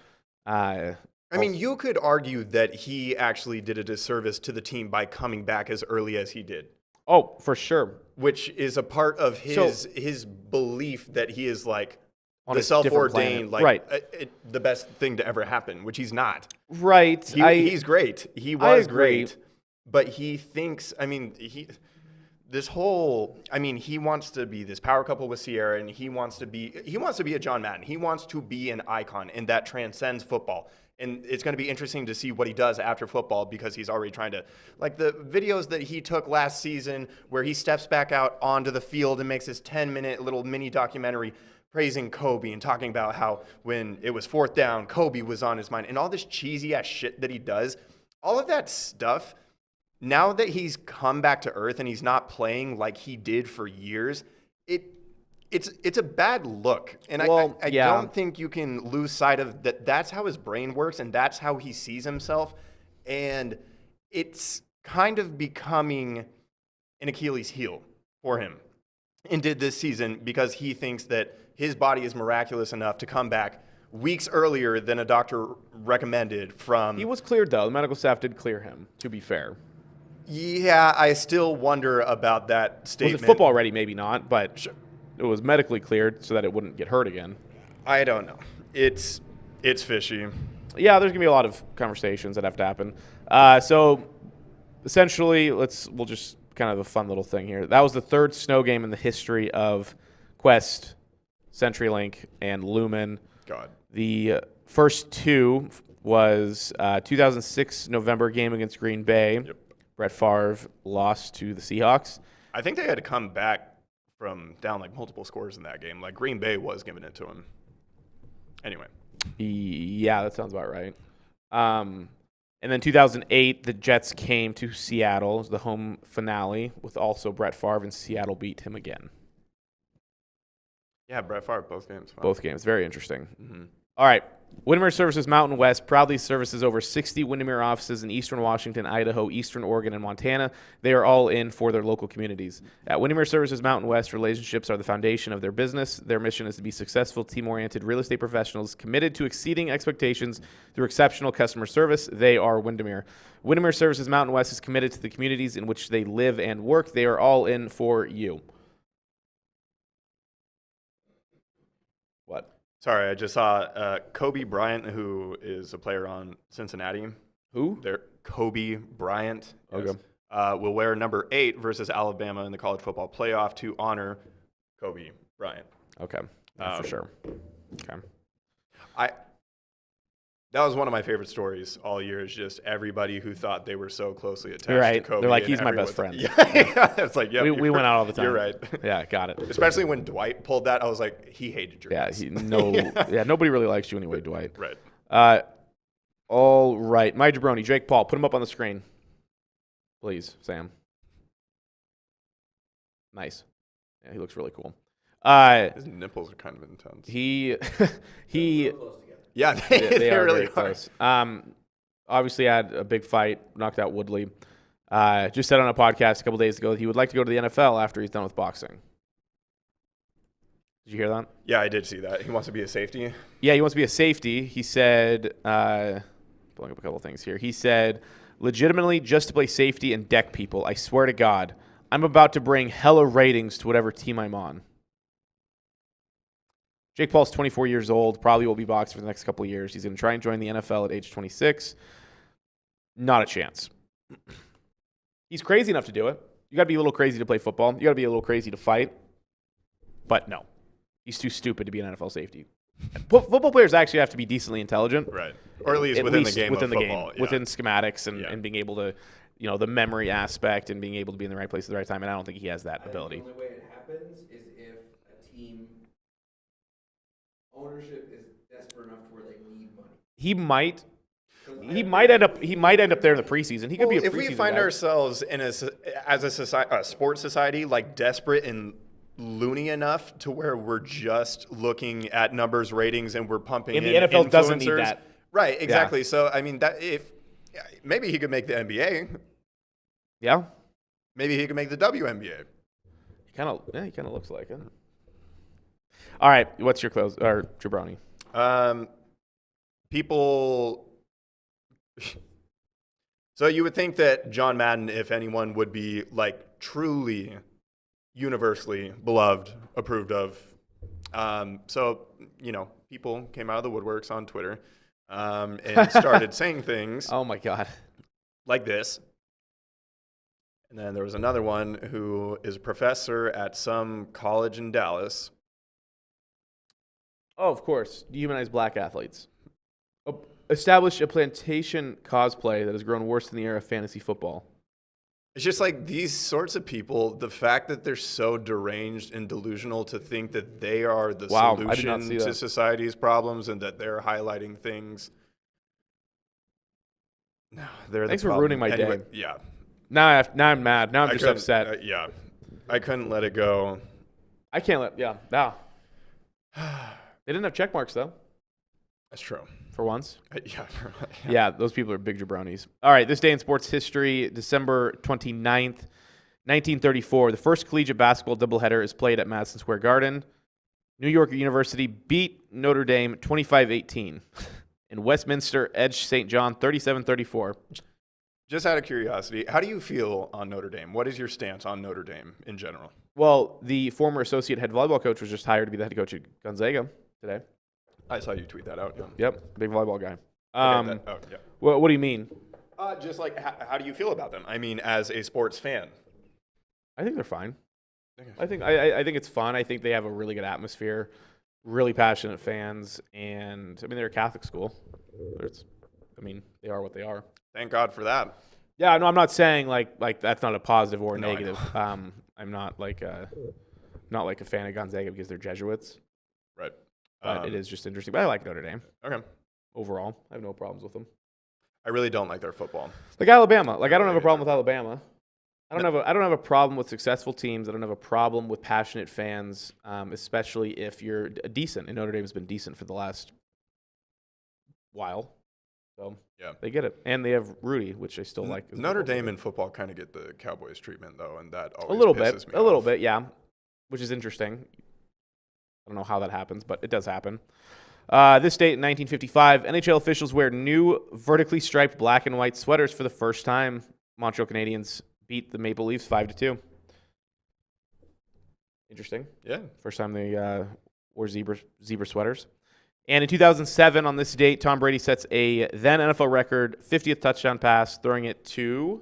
I mean, you could argue that he actually did a disservice to the team by coming back as early as he did, Oh, for sure. which is a part of his belief that he is like On the a different self-ordained, planet. like Right. the best thing to ever happen, which he's not. Right. He's great. He was agree. great, but he thinks. I mean, he wants to be this power couple with Sierra, and he wants to be a John Madden. He wants to be an icon, and that transcends football. And it's going to be interesting to see what he does after football because he's already trying to, like the videos that he took last season where he steps back out onto the field and makes this 10-minute little mini documentary praising Kobe and talking about how when it was 4th down, Kobe was on his mind and all this cheesy ass shit that he does. All of that stuff, now that he's come back to earth and he's not playing like he did for years, it's a bad look. And I don't think you can lose sight of that. That's how his brain works and that's how he sees himself. And it's kind of becoming an Achilles heel for him and did this season because he thinks that his body is miraculous enough to come back weeks earlier than a doctor recommended from. He was cleared, though. The medical staff did clear him, to be fair. Yeah, I still wonder about that statement. Was it football ready? Maybe not, but sure. It was medically cleared so that it wouldn't get hurt again. I don't know. It's fishy. Yeah, there's going to be a lot of conversations that have to happen. So essentially, we'll just kind of a fun little thing here. That was the 3rd snow game in the history of Quest, CenturyLink, and Lumen. God. The first 2 was 2006 November game against Green Bay. Yep. Brett Favre lost to the Seahawks. I think they had to come back from down like multiple scores in that game. Like Green Bay was giving it to him. Anyway. Yeah, that sounds about right. And then 2008, the Jets came to Seattle. It was the home finale with also Brett Favre, and Seattle beat him again. Yeah, Brett Favre, both games. Wow. Both games. Very interesting. Mm-hmm. All right. Windermere Services Mountain West proudly services over 60 Windermere offices in eastern Washington, Idaho, eastern Oregon, and Montana. They are all in for their local communities. At Windermere Services Mountain West, relationships are the foundation of their business. Their mission is to be successful, team-oriented real estate professionals committed to exceeding expectations through exceptional customer service. They are Windermere. Windermere Services Mountain West is committed to the communities in which they live and work. They are all in for you. What? Sorry, I just saw Kobe Bryant, who is a player on Cincinnati. Who? Kobe Bryant. Okay. Will wear number 8 versus Alabama in the college football playoff to honor Kobe Bryant. Okay. Yeah, for sure. Okay. That was one of my favorite stories all year. Is just everybody who thought they were so closely attached right. to Kobe. They're like, and he's my everyone best friend. Yeah, it's like, yeah. We went out all the time. You're right. Yeah, got it. Especially when Dwight pulled that, I was like, he hated your guys. Nobody really likes you anyway, Dwight. Right. All right. My jabroni, Jake Paul, put him up on the screen. Please, Sam. Nice. Yeah, he looks really cool. His nipples are kind of intense. He Yeah, they are really very close. Obviously had a big fight, knocked out Woodley. Just said on a podcast a couple days ago that he would like to go to the NFL after he's done with boxing. Did you hear that? Yeah, I did see that. He wants to be a safety. Yeah, he wants to be a safety. He said, pulling up a couple things here. He said, legitimately just to play safety and deck people. I swear to God, I'm about to bring hella ratings to whatever team I'm on. Jake Paul's 24 years old, probably will be boxing for the next couple of years. He's going to try and join the NFL at age 26. Not a chance. He's crazy enough to do it. You got to be a little crazy to play football. You got to be a little crazy to fight. But no, he's too stupid to be an NFL safety. Football players actually have to be decently intelligent. Right. Or at least within the game within of the football. game, within schematics and being able to, the memory aspect and being able to be in the right place at the right time. And I don't think he has that ability. The only way it happens is if a team ownership is desperate enough to where they need money. He might end up there in the preseason. He could be a preseason if we find guy. ourselves in a sports society like desperate and loony enough to where we're just looking at numbers, ratings, and we're pumping And in the NFL doesn't need influencers. that. Right, exactly. So I mean, maybe he could make the NBA. Yeah. Maybe he could make the WNBA. He kind of looks like it. All right, what's your close or jabroni? People. So you would think that John Madden, if anyone, would be like truly universally beloved, approved of. So people came out of the woodworks on Twitter and started saying things Oh my God. like this. And then there was another one who is a professor at some college in Dallas. Oh, of course. Dehumanize black athletes. Establish a plantation cosplay that has grown worse in the era of fantasy football. It's just like these sorts of people, the fact that they're so deranged and delusional to think that they are the I did not solution see to that. society's problems and that they're highlighting things. No, they're Thanks the for problem. ruining my Anyway, day. Yeah. Now I'm mad. Now I'm just couldn't- upset. Yeah. I couldn't let it go. I can't let. Yeah. Nah. They didn't have check marks though. That's true. For once. Yeah. Yeah, those people are big jabronis. All right, this day in sports history, December 29th, 1934. The first collegiate basketball doubleheader is played at Madison Square Garden. New York University beat Notre Dame 25-18. And Westminster edged St. John 37-34. Just out of curiosity, how do you feel on Notre Dame? What is your stance on Notre Dame in general? Well, the former associate head volleyball coach was just hired to be the head coach at Gonzaga today. I saw you tweet that out. Yeah. Yep, big volleyball guy. Yeah. What do you mean? Just like, how do you feel about them? I mean, as a sports fan. I think they're fine. Okay. I think it's fun. I think they have a really good atmosphere, really passionate fans, and I mean they're a Catholic school. They are what they are. Thank God for that. Yeah, no, I'm not saying like that's not a positive or a No, I negative. I'm not like a fan of Gonzaga because they're Jesuits, Right. but it is just interesting. But I like Notre Dame Okay. overall. I have no problems with them. I really don't like their football. Like Alabama. Like I don't have a problem with Alabama. I don't have a problem with successful teams. I don't have a problem with passionate fans, especially if you're decent. And Notre Dame has been decent for the last while. So Yeah. they get it. And they have Rudy, which I still like. Notre Dame in football kind of get the Cowboys treatment, though, and that always A little pisses bit. me A little off. bit, yeah. Which is interesting. I don't know how that happens, but it does happen. This date in 1955, NHL officials wear new vertically striped black and white sweaters for the first time. Montreal Canadiens beat the Maple Leafs 5-2. Interesting. Yeah. First time they wore zebra sweaters. And in 2007, on this date, Tom Brady sets a then NFL record 50th touchdown pass, throwing it to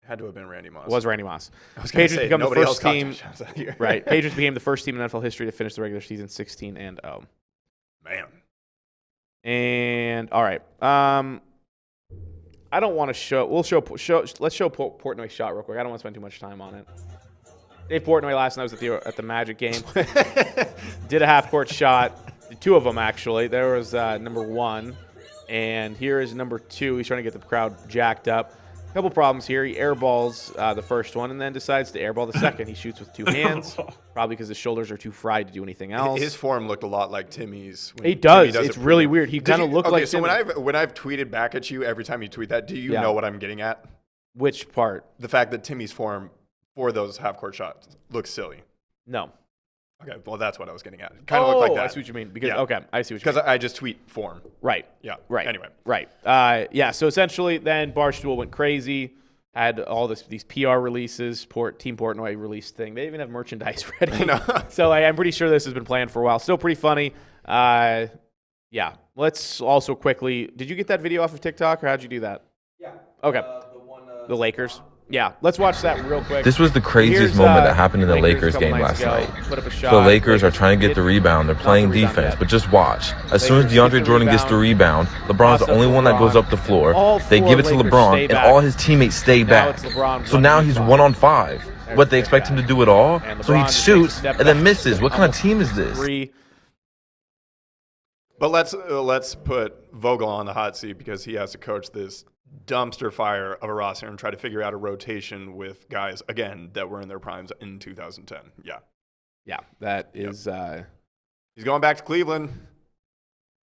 Had to have been Randy Moss. was Randy Moss. I was going to Patriots say, become the nobody else first caught team. touchdowns that year. Right. Patriots became the first team in NFL history to finish the regular season 16-0. Man. And all right. I don't want to show. Let's show Portnoy shot real quick. I don't want to spend too much time on it. Dave Portnoy last night was at the Magic game. Did a half court shot. Two of them actually. There was number one, and here is number two. He's trying to get the crowd jacked up. A couple problems here. He airballs the first one and then decides to airball the second. He shoots with two hands, probably because his shoulders are too fried to do anything else. His form looked a lot like Timmy's. When He does. Timmy It's it really pretty- weird. He Did kind of you- looked okay, like so Timmy. when I've tweeted back at you every time you tweet that, do you Yeah. know what I'm getting at? Which part? The fact that Timmy's form for those half court shots looks silly. No. Okay, well that's what I was getting at. Kind of looked like that. I see what you mean. Because Yeah. okay, I see what you Because mean. I just tweet form. Right. Yeah. Right. Anyway. Right. Yeah. So essentially, then Barstool went crazy. Had all these PR releases. Team Portnoy release thing. They even have merchandise ready. know. So I'm pretty sure this has been planned for a while. Still pretty funny. Yeah. Let's also quickly. Did you get that video off of TikTok, or how'd you do that? Yeah. Okay. The Lakers. Yeah. Let's watch that real quick. This was the craziest Here's, moment that happened in the Lakers Lakers a couple game nights last ago. night. Put up a shot. The Lakers are trying to get the Lakers rebound. They're not playing the rebound defense, yet. but just watch. As soon as Lakers get DeAndre the Jordan gets the rebound, LeBron's the only one that goes up the floor. All They four give it to Lakers LeBron, stay and back. all his teammates stay Now back. it's LeBron So now he's 1-on-5. There's What, they the expect guy. him to do it all? And So he LeBron just takes a shoots step and then back. misses. What kind of team is this? Three. But let's put Vogel on the hot seat because he has to coach this dumpster fire of a roster and try to figure out a rotation with guys again that were in their primes in 2010. Yeah. Yeah, that is. He's going back to Cleveland.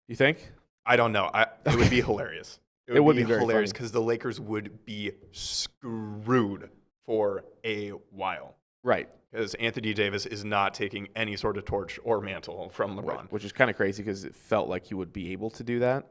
You think? I don't know. It would be hilarious. It would be very hilarious funny. because the Lakers would be screwed for a while. Right. Because Anthony Davis is not taking any sort of torch or mantle from LeBron. Right. Which is kind of crazy because it felt like he would be able to do that.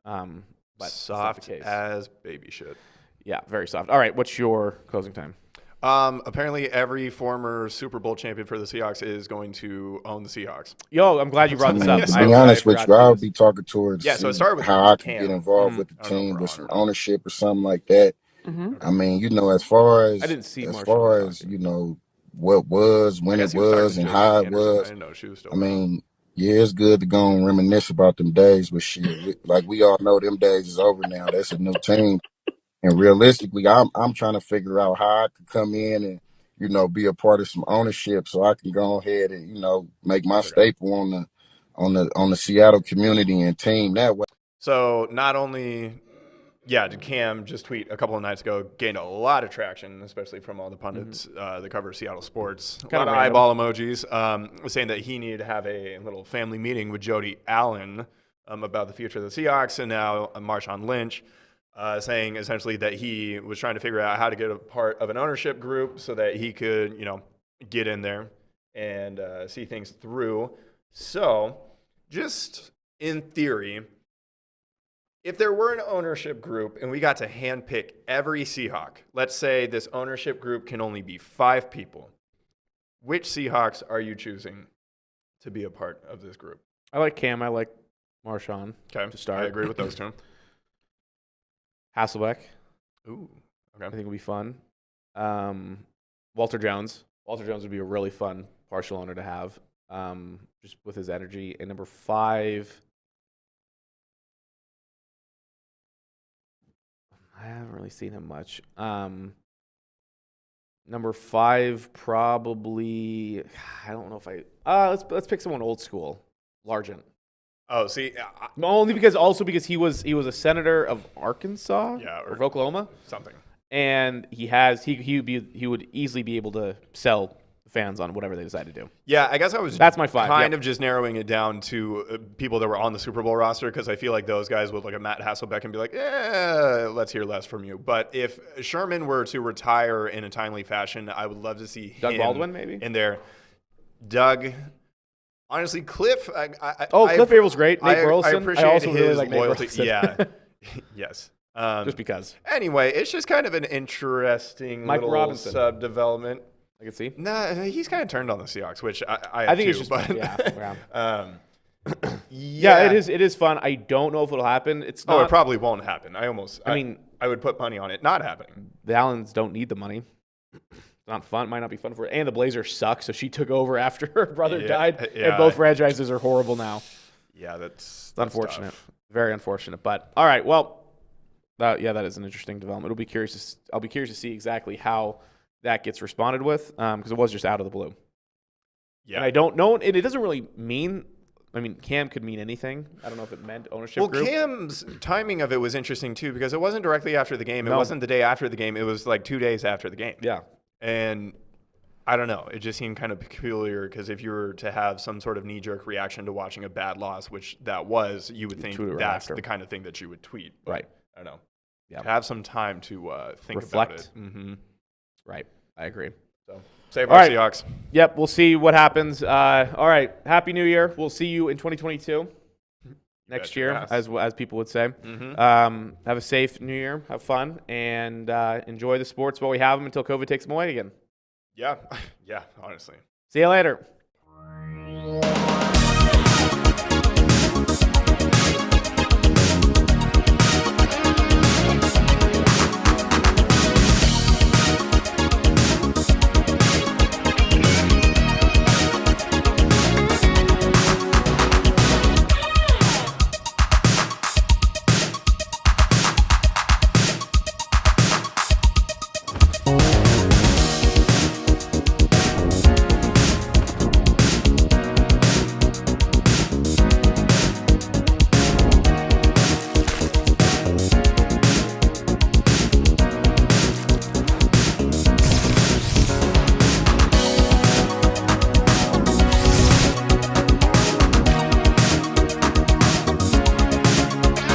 But that's not the Soft case. as baby shit. Yeah, very soft. All right, what's your closing time? Apparently, every former Super Bowl champion for the Seahawks is going to own the Seahawks. Yo, I'm glad you brought this up. To be honest with you, I would be talking towards So it started with how I Cam. can get involved with the I don't know team for with some honor, but- ownership or something like that. I mean, as far as I didn't see as Marshawn far as talking. what was, when I it guess he was talking was, to and Josie how it Anderson. I was. didn't know she was still I mean, yeah, it's good to go and reminisce about them days, but shit, like we all know, them days is over now. That's a new team, and realistically, I'm trying to figure out how I could come in and be a part of some ownership, so I can go ahead and make my staple on the Seattle community and team that way. So not only, did Cam just tweet a couple of nights ago, gained a lot of traction, especially from all the pundits that cover Seattle sports. A lot of eyeball emojis, saying that he needed to have a little family meeting with Jody Allen about the future of the Seahawks, and now Marshawn Lynch saying essentially that he was trying to figure out how to get a part of an ownership group so that he could, get in there and see things through. So just in theory, if there were an ownership group and we got to handpick every Seahawk, let's say this ownership group can only be 5 people, which Seahawks are you choosing to be a part of this group? I like Cam. I like Marshawn. Okay, to start. I agree with those two. Hasselbeck. Ooh, I think it'll be fun. Walter Jones. Walter Jones would be a really fun partial owner to have, just with his energy. And number 5, I haven't really seen him much. Number 5, probably. I don't know if let's pick someone old school. Largent. Oh, see, Only because he was a senator of Arkansas, or of Oklahoma, something, and he would easily be able to sell fans on whatever they decide to do. Yeah, I guess That's my 5. Kind of just narrowing it down to people that were on the Super Bowl roster, because I feel like those guys would look at Matt Hasselbeck and be like, let's hear less from you. But if Sherman were to retire in a timely fashion, I would love to see Doug him Baldwin maybe in there. Doug. Honestly, Cliff. Cliff Avrill's great. Nate Burleson. I appreciate also his really like loyalty. Nate Burleson. Yeah. Yes. Just because. Anyway, it's just kind of an interesting Mike little Robinson. sub-development. I can see. Nah, he's kind of turned on the Seahawks, which I think too, it's just but, yeah. It is fun. I don't know if it'll happen. It's not. Oh, it probably won't happen. I would put money on it not happening. The Allens don't need the money. It's not fun. Might not be fun for her. And the Blazers suck, so she took over after her brother died. Yeah. And both franchises are horrible now. Yeah, that's unfortunate. tough. Very unfortunate. But all right, well, that is an interesting development. I'll be curious to see exactly how that gets responded with, because it was just out of the blue. Yeah. And I don't know, and it doesn't really mean. I mean, Cam could mean anything. I don't know if it meant ownership group. Cam's timing of it was interesting too, because it wasn't directly after the game. It wasn't the day after the game. It was like 2 days after the game. Yeah. And I don't know. It just seemed kind of peculiar, because if you were to have some sort of knee-jerk reaction to watching a bad loss, which that was, you would think that's the kind of thing that you would tweet. But right. I don't know. Yeah. To have some time to think reflect. about it. Mm-hmm. Right. I agree. So save our Seahawks. Yep. We'll see what happens. All right. Happy New Year. We'll see you in 2022. Next year, as people would say. Mm-hmm. Have a safe New Year. Have fun. And enjoy the sports while we have them until COVID takes them away again. Yeah. Yeah, honestly. See you later.